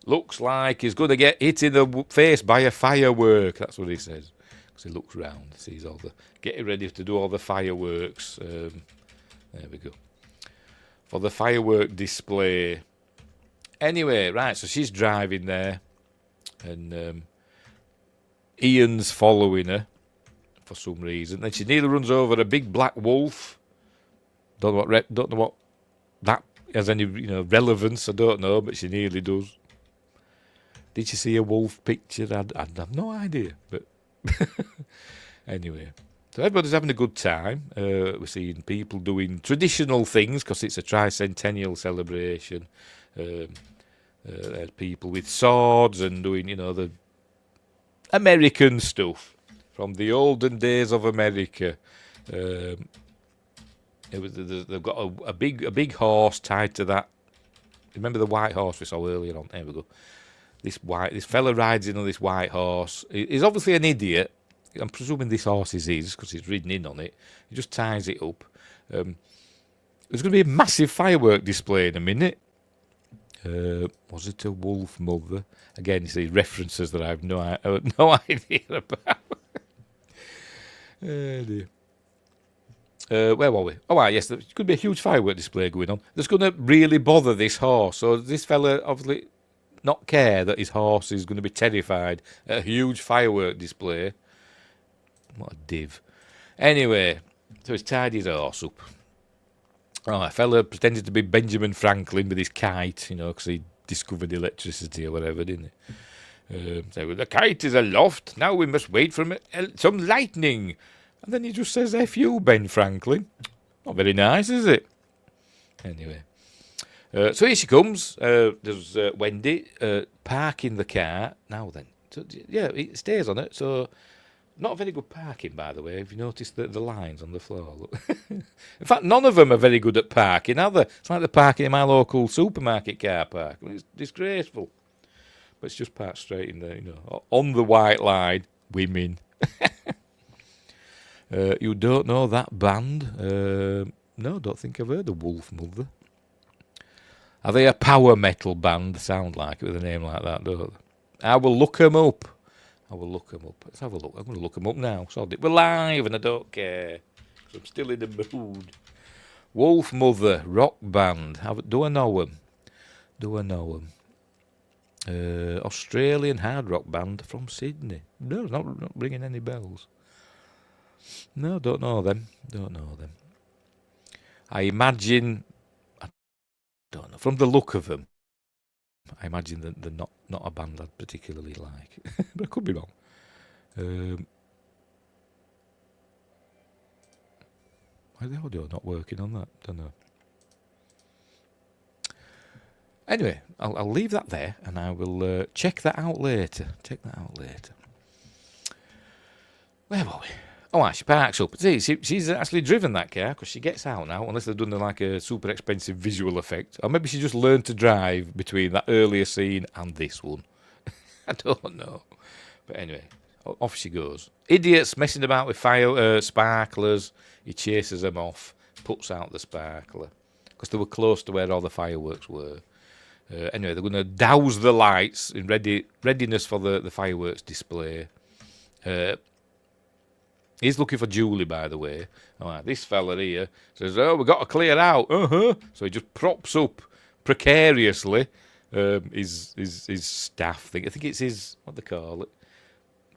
Looks like he's going to get hit in the face by a firework. That's what he says. Because he looks round, sees all the getting ready to do all the fireworks. There we go. For the firework display. Anyway, right, so she's driving there. And Ian's following her for some reason. Then she nearly runs over a big black wolf. Don't know what that has any relevance. I don't know, but she nearly does. Did she see a wolf picture? I have no idea. But anyway, so everybody's having a good time. We're seeing people doing traditional things because it's a tricentennial celebration. There's people with swords and doing, the American stuff from the olden days of America. They've got a big horse tied to that. Remember the white horse we saw earlier on? There we go. This fella rides in on this white horse. He's obviously an idiot. I'm presuming this horse is his because he's ridden in on it. He just ties it up. There's going to be a massive firework display in a minute. Was it a wolf mother? Again, you see references that I have no idea about. Oh dear. Where were we? Oh, right, yes, there's going to be a huge firework display going on. That's going to really bother this horse. So this fella obviously not care that his horse is going to be terrified at a huge firework display. What a div. Anyway, so he's tied his horse up. Oh, a fella pretended to be Benjamin Franklin with his kite, because he discovered electricity or whatever, didn't he? So the kite is aloft. Now we must wait for some lightning. And then he just says, F you, Ben Franklin. Not very nice, is it? Anyway. So here she comes. There's Wendy parking the car. Now then. So, yeah, it stays on it. So not very good parking, by the way. Have you noticed the lines on the floor? Look. In fact, none of them are very good at parking, are they? It's like they're parking in my local supermarket car park. It's disgraceful. But it's just parked straight in there, on the white line. Women. You don't know that band? No, don't think I've heard of Wolf Mother. Are they a power metal band? They sound like it with a name like that, don't they? I will look them up. Let's have a look. I'm going to look them up now. We're live and I don't care. 'Cause I'm still in the mood. Wolf Mother, rock band. Do I know them? Australian hard rock band from Sydney. No, not ringing any bells. No, don't know them. I imagine... don't know. From the look of them, I imagine that they're not a band I'd particularly like. But I could be wrong. Why is the audio not working on that? Don't know. Anyway, I'll leave that there and I will check that out later. Where were we? Oh, she parks up. See, she's actually driven that car because she gets out now, unless they've done like a super expensive visual effect. Or maybe she just learned to drive between that earlier scene and this one. I don't know. But anyway, off she goes. Idiots messing about with sparklers. He chases them off, puts out the sparkler. Because they were close to where all the fireworks were. Anyway, they're going to douse the lights in readiness for the fireworks display. He's looking for Julie, by the way. This fella here says, we've got to clear out. So he just props up precariously his staff thing. I think it's his, what they call it,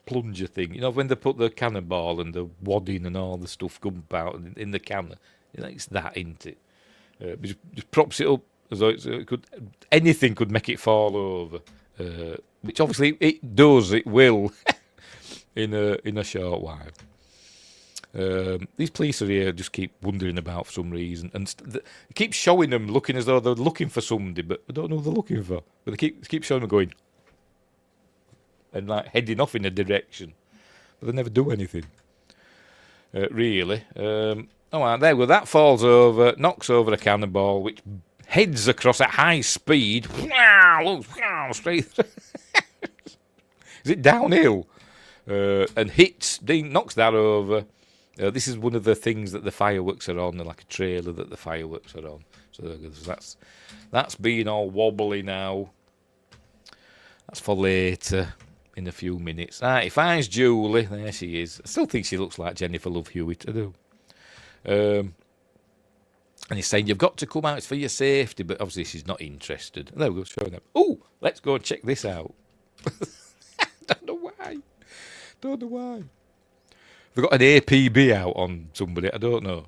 plunger thing. When they put the cannonball and the wadding and all the stuff gump out in the cannon. It's that, isn't it? Just props it up as though anything could make it fall over, which obviously it does. It will in a short while. These police are here, just keep wandering about for some reason, and they keep showing them looking as though they're looking for somebody, but I don't know who they're looking for. But they keep showing them going and like heading off in a direction, but they never do anything. Really. Oh, well, there we go. That falls over, knocks over a cannonball, which heads across at high speed. Straight. Is it downhill? And hits, knocks that over. This is one of the things that the fireworks are on, like a trailer that the fireworks are on. So that's being all wobbly now. That's for later, in a few minutes. He finds Julie. There she is. I still think she looks like Jennifer Love Hewitt. I do. And he's saying, you've got to come out, it's for your safety. But obviously she's not interested. And there we go, showing up. Oh, let's go and check this out. Don't know why. They've got an APB out on somebody. I don't know.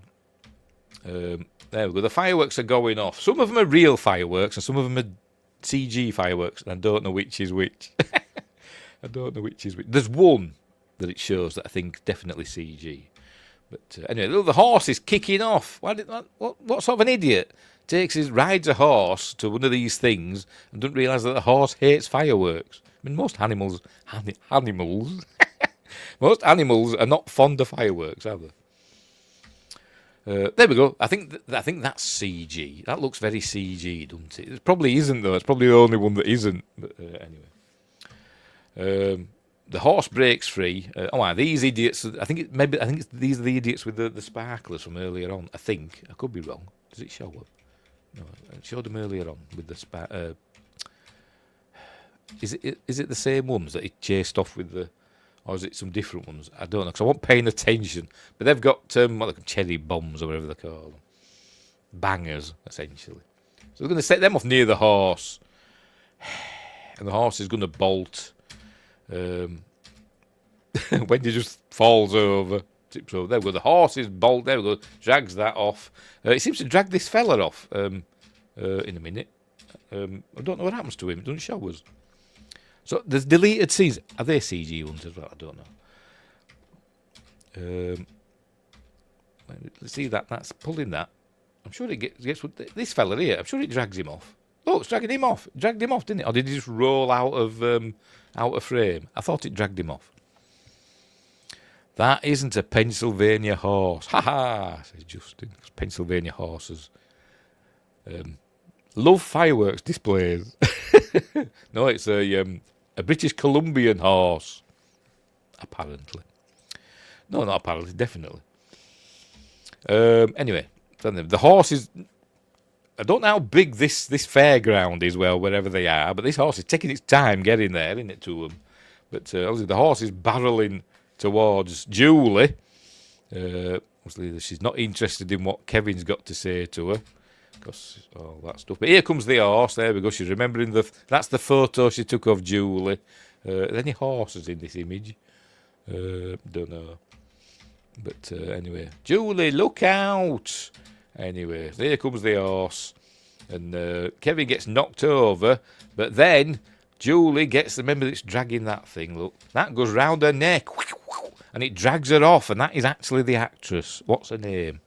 There we go. The fireworks are going off. Some of them are real fireworks and some of them are CG fireworks. And I don't know which is which. There's one that it shows that I think definitely CG. But anyway, the horse is kicking off. What sort of an idiot rides a horse to one of these things and doesn't realise that the horse hates fireworks? I mean, most animals most animals are not fond of fireworks, are they? There we go. I think that's CG. That looks very CG, doesn't it? It probably isn't, though. It's probably the only one that isn't. But anyway, the horse breaks free. These idiots! I think these are the idiots with the sparklers from earlier on. I think I could be wrong. Does it show up? No, it showed them earlier on with the Is it the same ones that he chased off with the? Or is it some different ones? I don't know, because I wasn't paying attention. But they've got cherry bombs or whatever they call them. Bangers, essentially. So we're going to set them off near the horse. And the horse is going to bolt. When he just falls over. Tips over. There we go. The horse is bolt. There we go. Drags that off. It seems to drag this fella off in a minute. I don't know what happens to him. It doesn't show us. So there's deleted scenes. Are they CG ones as well? I don't know. Let's see that. That's pulling that. I'm sure it gets with this fella here. I'm sure it drags him off. Oh, it's dragging him off. It dragged him off, didn't it? Or did he just roll out of frame? I thought it dragged him off. That isn't a Pennsylvania horse. Ha ha, says Justin. Pennsylvania horses love fireworks displays. No, it's a British Columbian horse. Apparently. No, not apparently, definitely. Anyway, the horse is... I don't know how big this fairground is, well, wherever they are, but this horse is taking its time getting there, isn't it, to them? But obviously the horse is barrelling towards Julie. Obviously she's not interested in what Kevin's got to say to her. Because all that stuff. But here comes the horse. There we go. She's remembering that's the photo she took of Julie. Are there any horses in this image? Don't know. But anyway, Julie, look out! Anyway, here comes the horse, and Kevin gets knocked over. But then Julie gets. Remember, it's dragging that thing. Look, that goes round her neck, and it drags her off. And that is actually the actress. What's her name?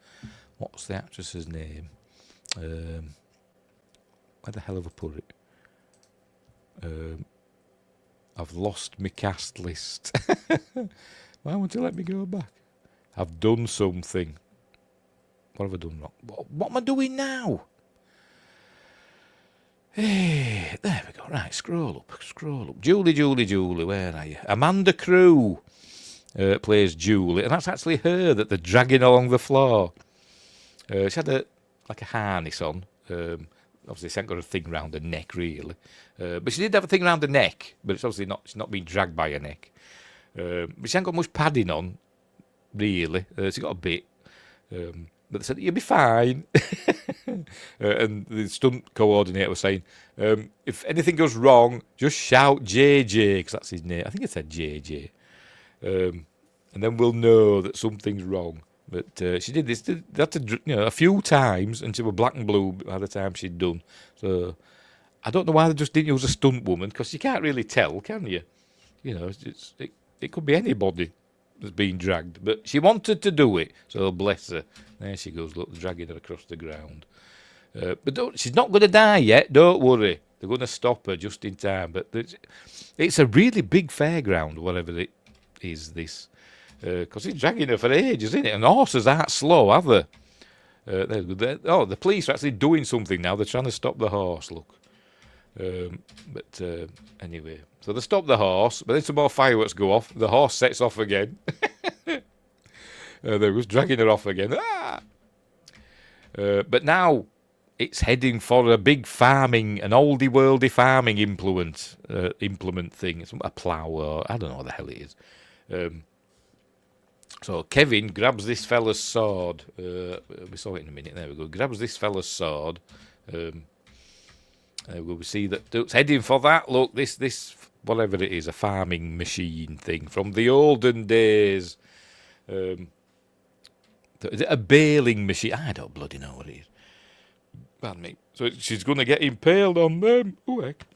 What's the actress's name? Where the hell have I put it? I've lost my cast list. Why won't you let me go back? I've done something. What have I done wrong? What am I doing now? Hey, there we go. Right, scroll up. Julie, where are you? Amanda Crew plays Julie, and that's actually her that they're dragging along the floor. She had a harness on. Obviously, she hasn't got a thing round her neck, really. But she did have a thing round her neck, but it's obviously not. She's not being dragged by her neck. But she hasn't got much padding on, really. She's got a bit. But they said, you'll be fine. And the stunt coordinator was saying, if anything goes wrong, just shout JJ, because that's his name. I think it said JJ. And then we'll know that something's wrong. But she did this a few times, and she was black and blue by the time she'd done. So I don't know why they just didn't use a stunt woman, because you can't really tell, can you? It could be anybody that's being dragged. But she wanted to do it, so bless her. There she goes, look, dragging her across the ground. But she's not going to die yet, don't worry. They're going to stop her just in time. But it's a really big fairground, whatever it is, this. Because it's dragging her for ages, isn't it? And horses aren't slow, are they? The police are actually doing something now. They're trying to stop the horse, look. Anyway, so they stop the horse, but then some more fireworks go off. The horse sets off again. They was dragging her off again. Ah! But now it's heading for a big farming, an oldie-worldy farming implement thing. It's a plough, or I don't know what the hell it is. So Kevin grabs this fella's sword. We saw it in a minute. There we go. Grabs this fella's sword. We see that it's heading for that. Look, this whatever it is, a farming machine thing from the olden days. A baling machine. I don't bloody know what it is. Pardon me. So she's going to get impaled on them. Ooh, heck.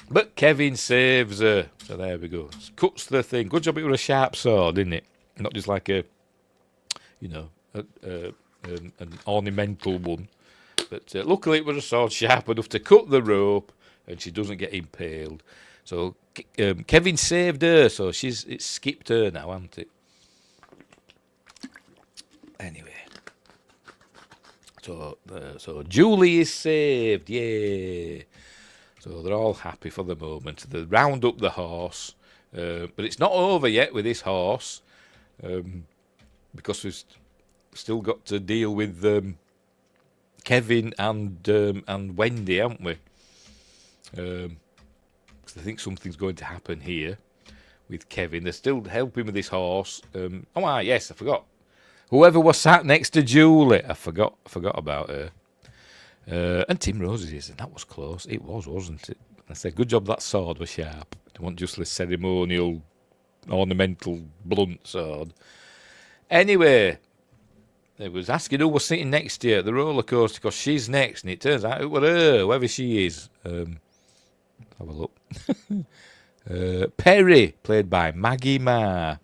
But Kevin saves her. So there we go. Cuts the thing. Good job it was a sharp sword, isn't it? Not just like an ornamental one. But luckily it was a sword sharp enough to cut the rope, and she doesn't get impaled. So Kevin saved her, so it's skipped her now, hasn't it? Anyway. So Julie is saved, yay! So they're all happy for the moment. They round up the horse, but it's not over yet with this horse. Because we've still got to deal with Kevin and Wendy, haven't we? Because I think something's going to happen here with Kevin. They're still helping with this horse. Yes, I forgot. Whoever was sat next to Julie, I forgot about her. And Tim Rose's, and that was close. It was, wasn't it? I said, good job that sword was sharp. It wasn't just a ceremonial, ornamental, blunt sword. Anyway, they was asking who was sitting next to you at the roller coaster, because she's next, and it turns out it was her, whoever she is. Have a look. Perry, played by Maggie Ma.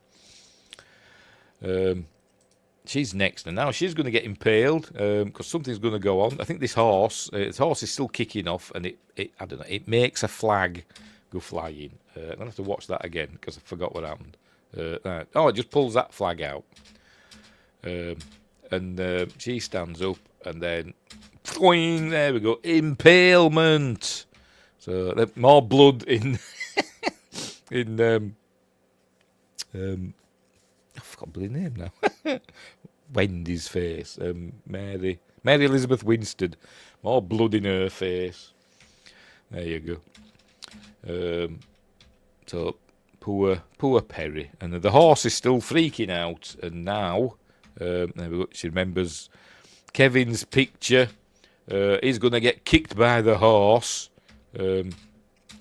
She's next, and now she's going to get impaled because something's going to go on. I think this horse is still kicking off, and I don't know, it makes a flag go flying. I'm going to have to watch that again because I forgot what happened. It just pulls that flag out. And she stands up, and then, boing, there we go, impalement. So more blood in, I forgot the name now. Wendy's face. Mary Elizabeth Winstead. More blood in her face. There you go. So poor Perry, and the horse is still freaking out. And now, there we go. She remembers Kevin's picture. He's going to get kicked by the horse. Have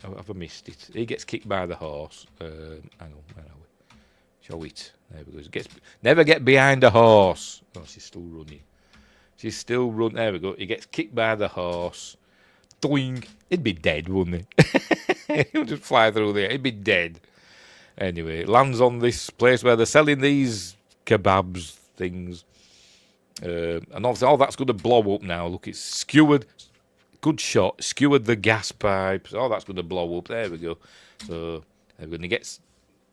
I missed it? He gets kicked by the horse. Hang on, where are we? Show it. There we go. Never get behind a horse. Oh, she's still running. There we go. He gets kicked by the horse. Doing. He'd be dead, wouldn't he? He'll just fly through there. He'd be dead. Anyway, lands on this place where they're selling these kebabs things. And obviously all that's going to blow up now. Look, it's skewered. Good shot. Skewered the gas pipes. Oh, that's going to blow up. There we go. So they're going to get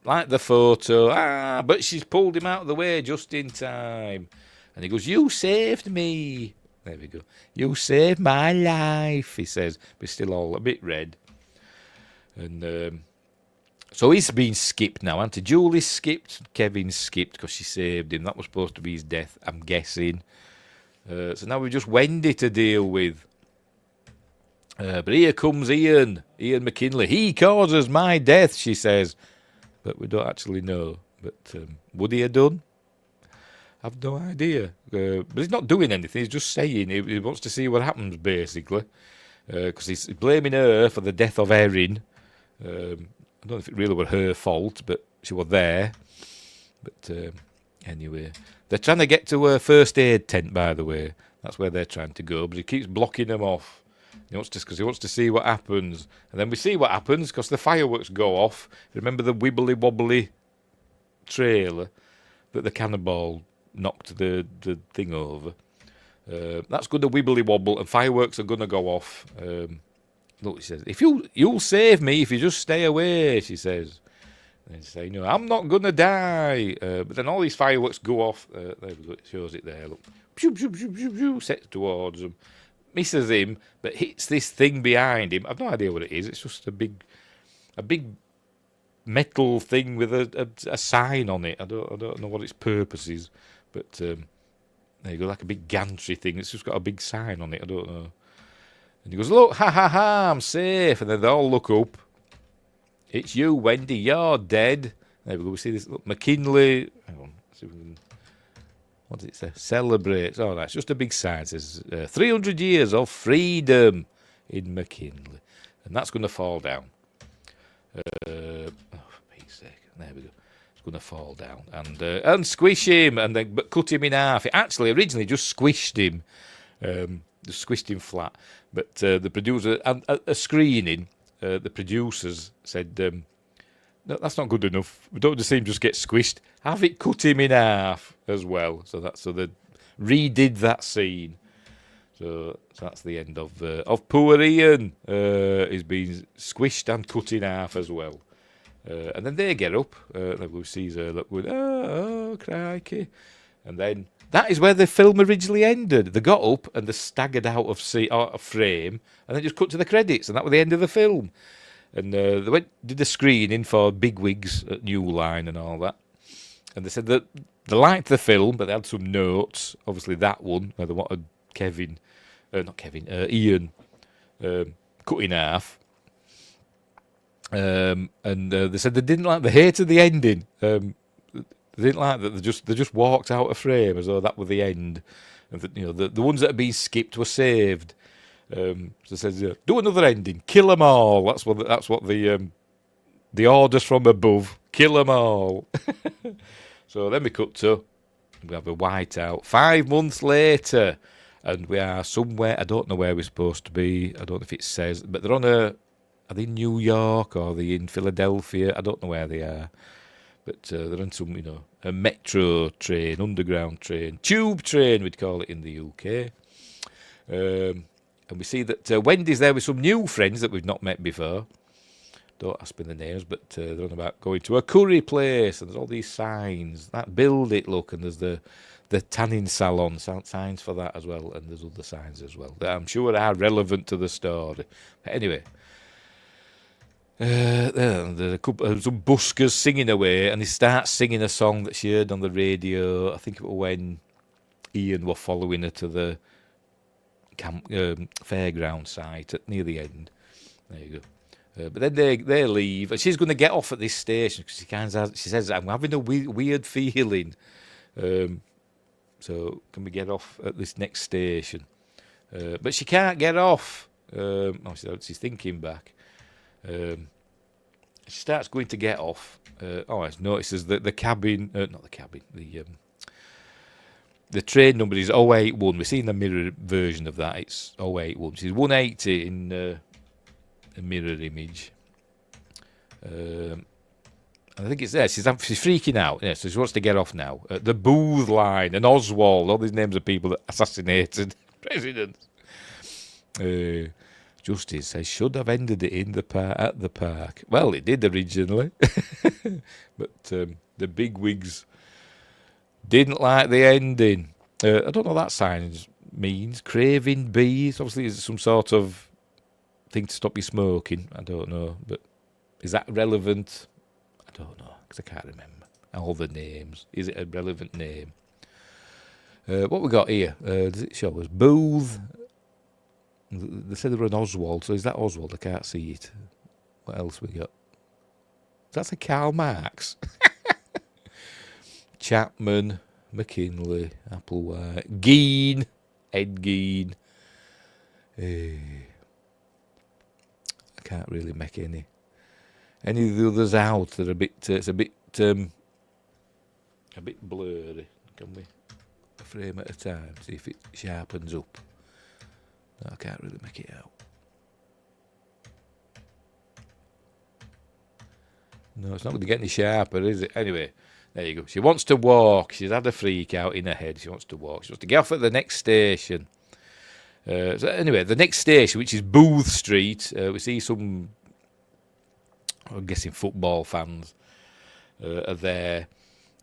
like the photo. But she's pulled him out of the way just in time. And he goes, "You saved me." There we go. "You saved my life," he says. But he's still all a bit red. And so he's been skipped now, hasn't he? Julie's skipped. Kevin's skipped because she saved him. That was supposed to be his death, I'm guessing. So now we've just Wendy to deal with. But here comes Ian McKinley. "He causes my death," she says. But we don't actually know. But would he have done? I've no idea. But he's not doing anything. He's just saying he wants to see what happens, basically. Because he's blaming her for the death of Erin. I don't know if it really was her fault, but she was there. But anyway. They're trying to get to a first aid tent, by the way. That's where they're trying to go, but he keeps blocking them off. Because he wants to see what happens. And then we see what happens because the fireworks go off. Remember the wibbly wobbly trailer that the cannonball knocked the thing over? That's going to wibbly wobble, and fireworks are going to go off. Look, she says, "If you'll save me if you just stay away," she says. And they say, "No, I'm not going to die." But then all these fireworks go off. There we go. It shows it there. Look, pew, pew, pew, pew, pew, sets towards them, misses him, but hits this thing behind him. I've no idea what it is. It's just a big metal thing with a sign on it. I don't know what its purpose is, but there you go, like a big gantry thing. It's just got a big sign on it. I don't know. And he goes, "Look, ha ha ha, I'm safe." And then they all look up. "It's you, Wendy. You're dead." There we go. We see this. Look, McKinley. Hang on. See if we can, what does it say? Celebrates. Oh, that's just a big sign. It says 300 years of freedom in McKinley. And that's going to fall down. For Pete's sake. There we go. It's going to fall down. And squish him. But cut him in half. It actually originally just squished him. Just squished him flat. But the producer, and a screening, the producers said, "No, that's not good enough. We don't just see him just get squished. Have it cut him in half as well." So they redid that scene. So that's the end of poor Ian. He's been squished and cut in half as well. And then they get up. We see her look with, "Oh, crikey!" And then that is where the film originally ended. They got up and they staggered out of frame, and then just cut to the credits, and that was the end of the film. And they did a screening for bigwigs at New Line and all that. And they said that they liked the film, but they had some notes. Obviously, that one where they wanted Ian cut in half. And they said they hated the ending. They didn't like that. They just walked out of frame as though that were the end. And the ones that had been skipped were saved. So it says, "Do another ending, kill them all." That's what the orders from above. Kill them all. So then we cut to, we have a whiteout. 5 months later, and we are somewhere. I don't know where we're supposed to be. I don't know if it says, but they're on are they in New York or are they in Philadelphia? I don't know where they are. But they're on some, a metro train, underground train, tube train, we'd call it in the UK. And we see that Wendy's there with some new friends that we've not met before. Don't ask me the names, but they're on about going to a curry place, and there's all these signs. That build it, look, and there's the tanning salon, signs for that as well, and there's other signs as well that I'm sure are relevant to the story. But anyway, there's a couple, some buskers singing away, and he starts singing a song that she heard on the radio. I think it was when Ian were following her to the fairground site near the end. There you go. But then they leave, and she's going to get off at this station because she says, "I'm having a weird feeling." So can we get off at this next station? But she can't get off. She's thinking back. She starts going to get off. It notices that the cabin, not the cabin, the train number is 081. We're seeing the mirror version of that. It's 081. She's 180 in a mirror image. I think it's there. She's freaking out. Yeah, so she wants to get off now. The Booth line and Oswald. All these names of people that assassinated presidents. Justice says should have ended it at the park. Well, it did originally, but the bigwigs didn't like the ending. I don't know what that sign means. Craving bees. Obviously, it's some sort of thing to stop you smoking. I don't know, but is that relevant? I don't know because I can't remember all the names. Is it a relevant name? What we got here? Does it show us Booth? They said they were an Oswald, so is that Oswald? I can't see it. What else we got? That's a Karl Marx. Chapman, McKinley, Applewhite, Gein, Ed Gein. I can't really make any of the others out. They're a bit. It's a bit blurry. Can we frame at a time, see if it sharpens up. No, I can't really make it out. No, it's not going to get any sharper, is it? Anyway, there you go. She wants to walk. She's had a freak out in her head. She wants to walk. She wants to get off at the next station. So anyway, the next station, which is Booth Street, we see some, I'm guessing, football fans are there.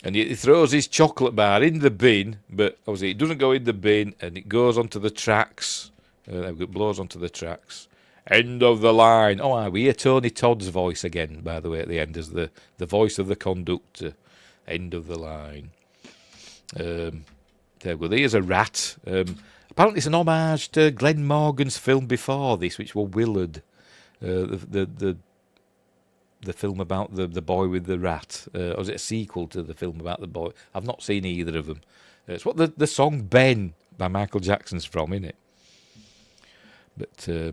And he throws his chocolate bar in the bin, but obviously it doesn't go in the bin, and it goes onto the tracks. It blows onto the tracks. End of the line. Oh, we hear Tony Todd's voice again, by the way, at the end, as the voice of the conductor. End of the line. There we go. There's a rat. Apparently it's an homage to Glenn Morgan's film before this, which was Willard. The film about the boy with the rat. Or is it a sequel to the film about the boy? I've not seen either of them. It's what the song Ben by Michael Jackson's from, isn't it? But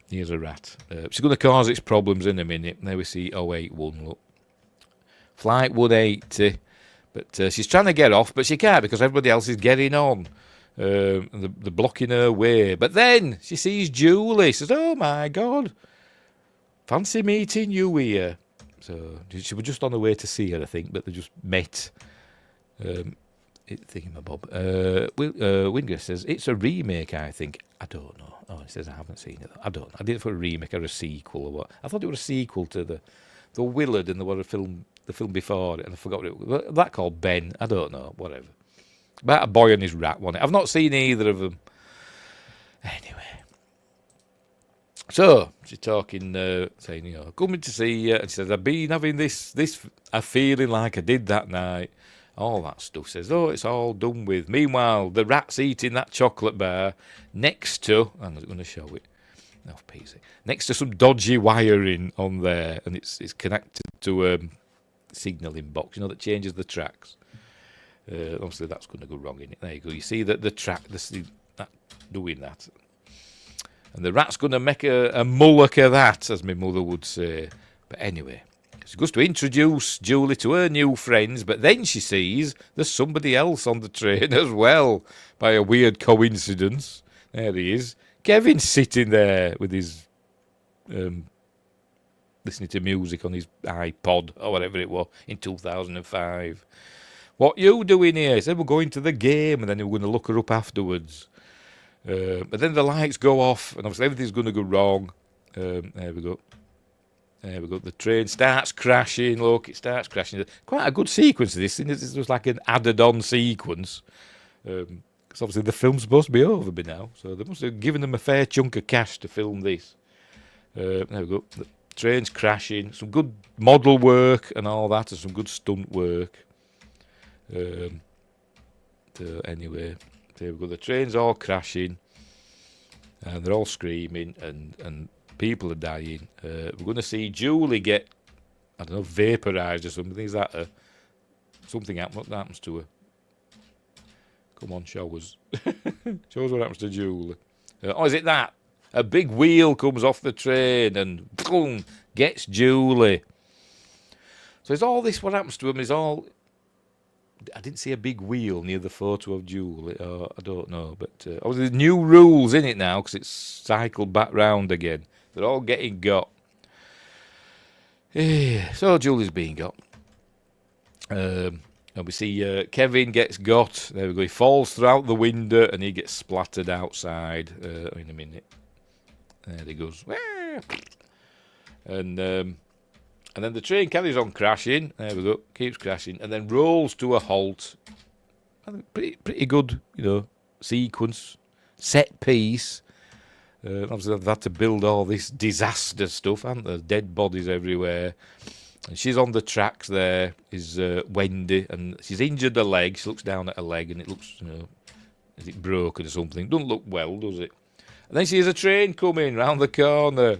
here's a rat. It's going to cause its problems in a minute. There we see 081, look. Flight 180. But she's trying to get off, but she can't because everybody else is getting on. They're blocking her way. But then she sees Julie. She says, oh my God, fancy meeting you here. So she was just on the way to see her, I think, but they just met. Thingamabob. Wingers says, it's a remake, I think. I don't know. Oh, he says, I haven't seen it. I don't know. I did it for a remake or a sequel or what. I thought it was a sequel to the Willard and the film before it, and I forgot what it was. That called Ben. I don't know. Whatever. About a boy and his rat, wasn't it? I've not seen either of them. Anyway. So, she's talking, saying, you know, coming to see you. And she says, I've been having this a feeling like I did that night. All that stuff. Says, oh, it's all done with. Meanwhile, the rat's eating that chocolate bar next to, I'm not going to show it. No, PC. Next to some dodgy wiring on there, and it's connected to a signalling box, you know, that changes the tracks. Obviously, that's going to go wrong in it. There you go. You see that the track, that doing that. And the rat's going to make a mullock of that, as my mother would say. But anyway, she goes to introduce Julie to her new friends, but then she sees there's somebody else on the train as well, by a weird coincidence. There he is. Kevin's sitting there with his listening to music on his iPod or whatever it was in 2005. What you doing here? He said, we're going to the game, and then we're going to look her up afterwards. But then the lights go off, and obviously everything's going to go wrong. There we go. There we go. The train starts crashing. Look, it starts crashing. Quite a good sequence of this. This was like an added-on sequence. Because obviously the film's supposed to be over by now. So they must have given them a fair chunk of cash to film this. There we go. The train's crashing. Some good model work and all that, and some good stunt work. So anyway, there we go. The train's all crashing. And they're all screaming, and people are dying. We're going to see Julie get, I don't know, vaporised or something. Is that something happens? What happens to her? Come on, show us. Show us what happens to Julie. Is it that? A big wheel comes off the train and boom, gets Julie. So is all this what happens to him? Is all... I didn't see a big wheel near the photo of Julie. I don't know. But there's new rules in it now because it's cycled back round again. They're all getting got. So Julie's being got. And we see Kevin gets got. There we go. He falls throughout the window and he gets splattered outside in a minute. There he goes. And then the train carries on crashing. There we go. Keeps crashing. And then rolls to a halt. Pretty good, sequence. Set piece. Obviously, they've had to build all this disaster stuff, haven't they? Dead bodies everywhere. And she's on the tracks there, is Wendy. And she's injured her leg. She looks down at her leg and it looks, is it broken or something? Doesn't look well, does it? And then she has a train coming round the corner.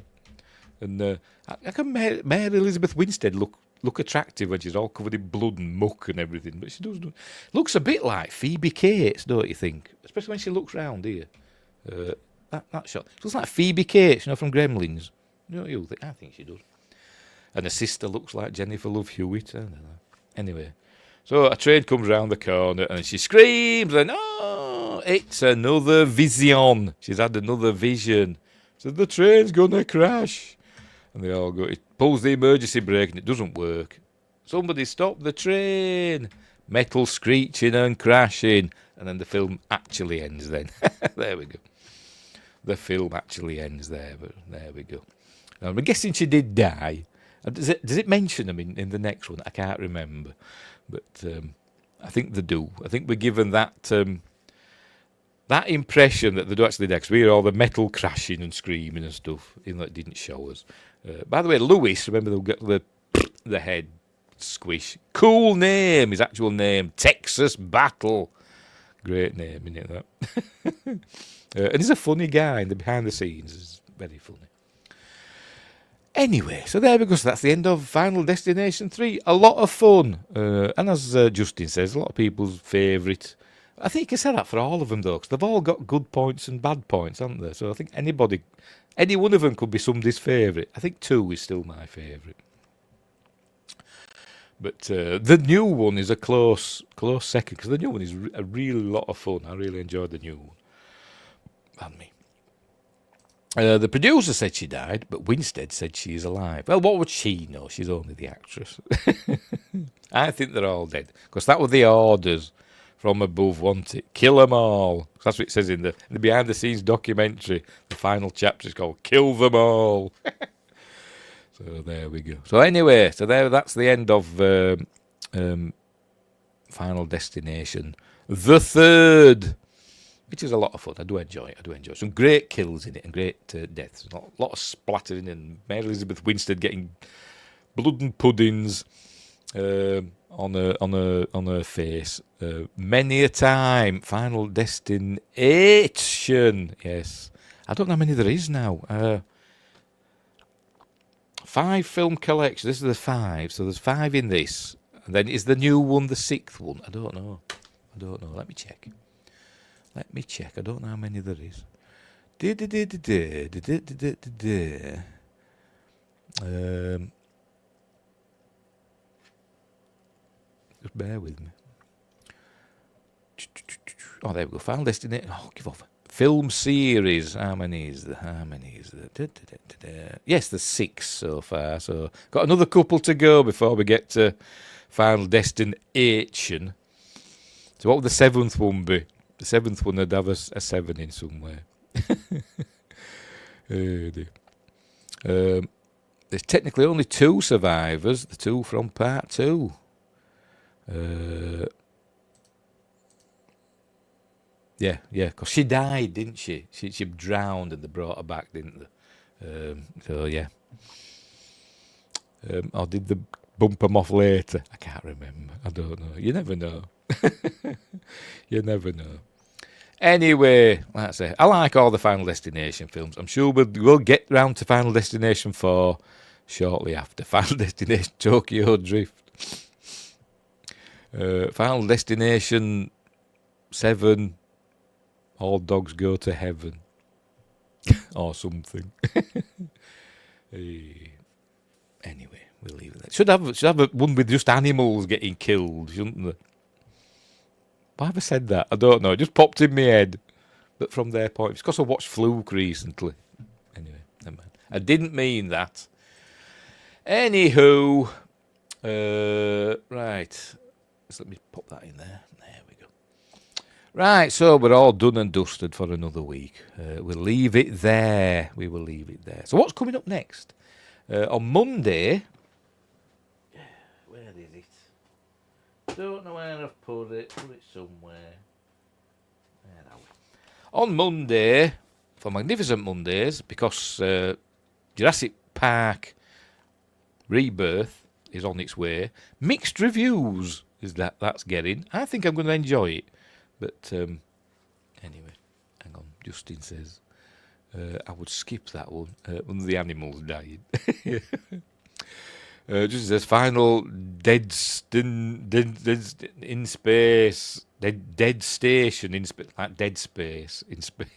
And how can Mary Elizabeth Winstead look attractive when she's all covered in blood and muck and everything? But she does. Looks a bit like Phoebe Cates, don't you think? Especially when she looks round here. That shot. She looks like Phoebe Cates, from Gremlins. Don't you think? I think she does. And her sister looks like Jennifer Love Hewitt. I don't know. Anyway, So a train comes round the corner and she screams and, oh, it's another vision. She's had another vision. So the train's going to crash. And they all go, it pulls the emergency brake and it doesn't work. Somebody stop the train. Metal screeching and crashing. And then the film actually ends then. There we go. The film actually ends there, but there we go. I'm guessing she did die. Does it mention them in the next one? I can't remember. But I think they do. I think we're given that that impression that they do actually die, because we hear all the metal crashing and screaming and stuff, even though it didn't show us. By the way, Lewis, remember they'll get the head squish. Cool name, his actual name, Texas Battle. Great name, isn't it, that? And he's a funny guy in the behind the scenes. It's very funny. Anyway, so there we go. So that's the end of Final Destination 3. A lot of fun. And as Justin says, a lot of people's favourite. I think I said that for all of them, though, because they've all got good points and bad points, haven't they? So I think any one of them could be somebody's favourite. I think 2 is still my favourite. But the new one is a close second, because the new one is a really lot of fun. I really enjoyed the new one. Pardon me. The producer said she died, but Winstead said she is alive. Well, what would she know? She's only the actress. I think they're all dead, because that were the orders from above, wasn't it? Kill them all. That's what it says in the behind-the-scenes documentary. The final chapter is called "Kill Them All." So there we go. So anyway, that's the end of Final Destination, the third. Which is a lot of fun. I do enjoy it. Some great kills in it and great deaths. A lot of splattering and Mary Elizabeth Winstead getting blood and puddings on her face. Many a time. Final Destination. Yes. I don't know how many there is now. 5 film collection. This is the 5. So there's 5 in this. And then is the new one the 6th one? I don't know. Let me check. I don't know how many there is. Just bear with me. Oh, there we go. Final Destination. Oh, give off. Film series. How many is there? Yes, there's 6 so far. So got another couple to go before we get to Final Destination. So what would the 7th one be? The 7th one would have a 7 in somewhere. Oh dear. There's technically only 2 survivors, the 2 from part 2. Yeah, because she died, didn't she? She drowned and they brought her back, didn't they? So yeah. Or did they bump them off later? I can't remember. I don't know. You never know. You never know. Anyway, that's it. I like all the Final Destination films. I'm sure we'll get round to Final Destination 4 shortly after. Final Destination Tokyo Drift. Final Destination 7, All Dogs Go to Heaven. Or something. Anyway, we'll leave it there. Should have one with just animals getting killed, shouldn't they? Why have I said that? I don't know. It just popped in my head. But from their point, it's because I watched Fluke recently. Anyway, never mind. I didn't mean that. Anywho, right. Just let me pop that in there. There we go. Right, so we're all done and dusted for another week. We'll leave it there. We will leave it there. So what's coming up next? On Monday... Where is it? Don't know where I've put it. Put it somewhere. Where are we? On Monday, for Magnificent Mondays, because Jurassic Park Rebirth is on its way, mixed reviews is that's getting. I think I'm going to enjoy it. But anyway, hang on. Justin says I would skip that one when the animals died. Just says final dead in space, dead station in space, like Dead Space in space.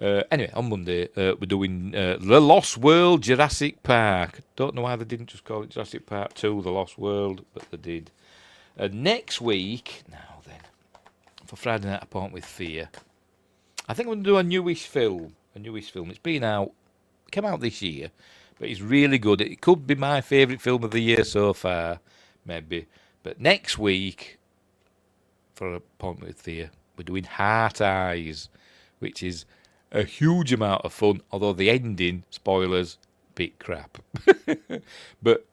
Anyway, on Monday, we're doing The Lost World Jurassic Park. Don't know why they didn't just call it Jurassic Park 2, The Lost World, but they did. Next week, now then, for Friday Night Appointment with Fear, I think I'm going to do a newish film. It's been out, came out this year, but it's really good. It could be my favourite film of the year so far, maybe. But next week, for Appointment with Fear, we're doing Heart Eyes, which is a huge amount of fun, although the ending, spoilers, bit crap. But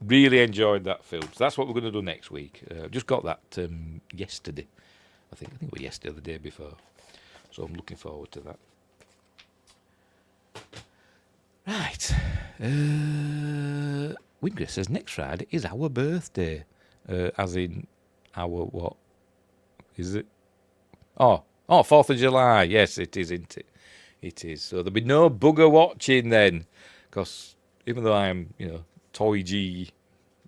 really enjoyed that film. So that's what we're going to do next week. Just got that yesterday. I think it was yesterday or the day before. So I'm looking forward to that. Right. Wingris says next Friday is our birthday. As in our what? Is it? Oh, 4th of July. Yes, it is, isn't it? It is. So there'll be no bugger watching then. Because even though I'm, TOYG,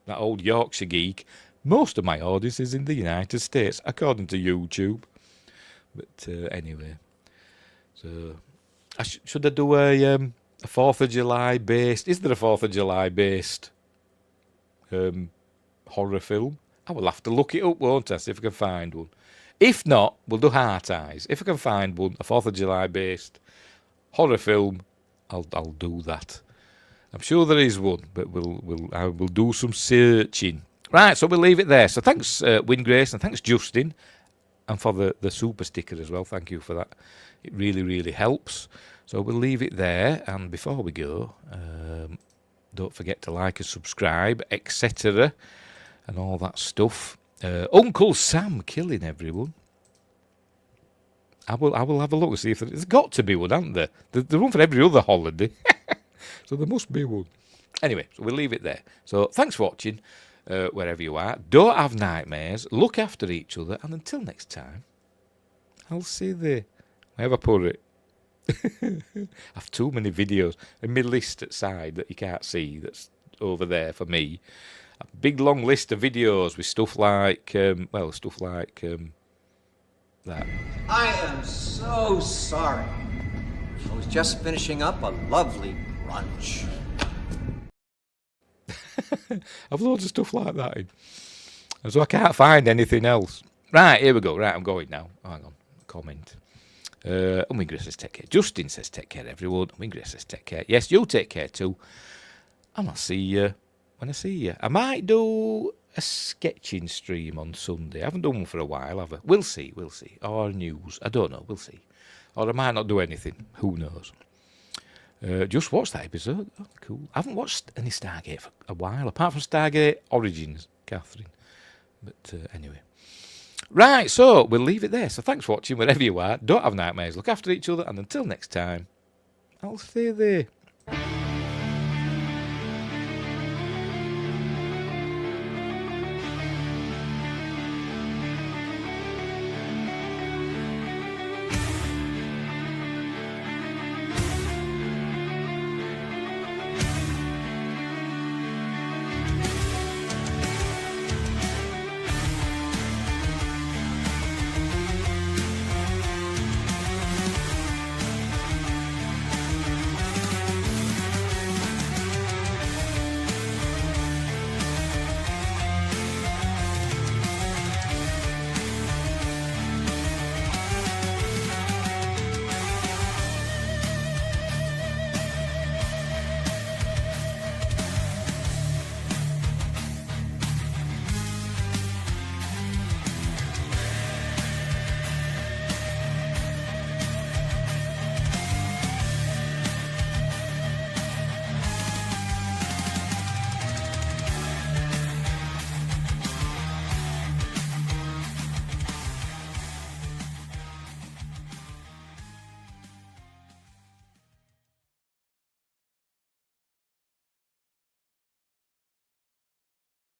that old Yorkshire geek, most of my audience is in the United States, according to YouTube. But anyway. So, should I do a 4th of July based? Is there a 4th of July based horror film? I will have to look it up, won't I? See if I can find one. If not, we'll do Heart Eyes. If I can find one, a 4th of July based horror film, I'll do that. I'm sure there is one, but I will do some searching. Right, so we'll leave it there. So thanks, Wingrace, and thanks, Justin, and for the super sticker as well. Thank you for that. It really, really helps. So we'll leave it there. And before we go, don't forget to like and subscribe, etc., and all that stuff. Uncle Sam killing everyone. I will have a look and see if there's got to be one, hasn't there? There's one for every other holiday. So there must be one. Anyway, so we'll leave it there. So thanks for watching, wherever you are. Don't have nightmares. Look after each other. And until next time, I'll see you. Wherever I put it. I've too many videos in my list at side that you can't see. That's over there for me. A big long list of videos with stuff like, that. I am so sorry. I was just finishing up a lovely brunch. I've loads of stuff like that in. And so I can't find anything else. Right, here we go. Right, I'm going now. Hang on. Comment. Wingris says take care. Justin says take care, everyone. Wingris says take care. Yes, you take care too. And I'll see you when I see you. I might do a sketching stream on Sunday. I haven't done one for a while, have I? We'll see. Or news. I don't know. We'll see. Or I might not do anything. Who knows? Just watched that episode. Oh, cool. I haven't watched any Stargate for a while, apart from Stargate Origins, Catherine. But anyway. Right, so we'll leave it there. So thanks for watching wherever you are. Don't have nightmares. Look after each other. And until next time, I'll stay there.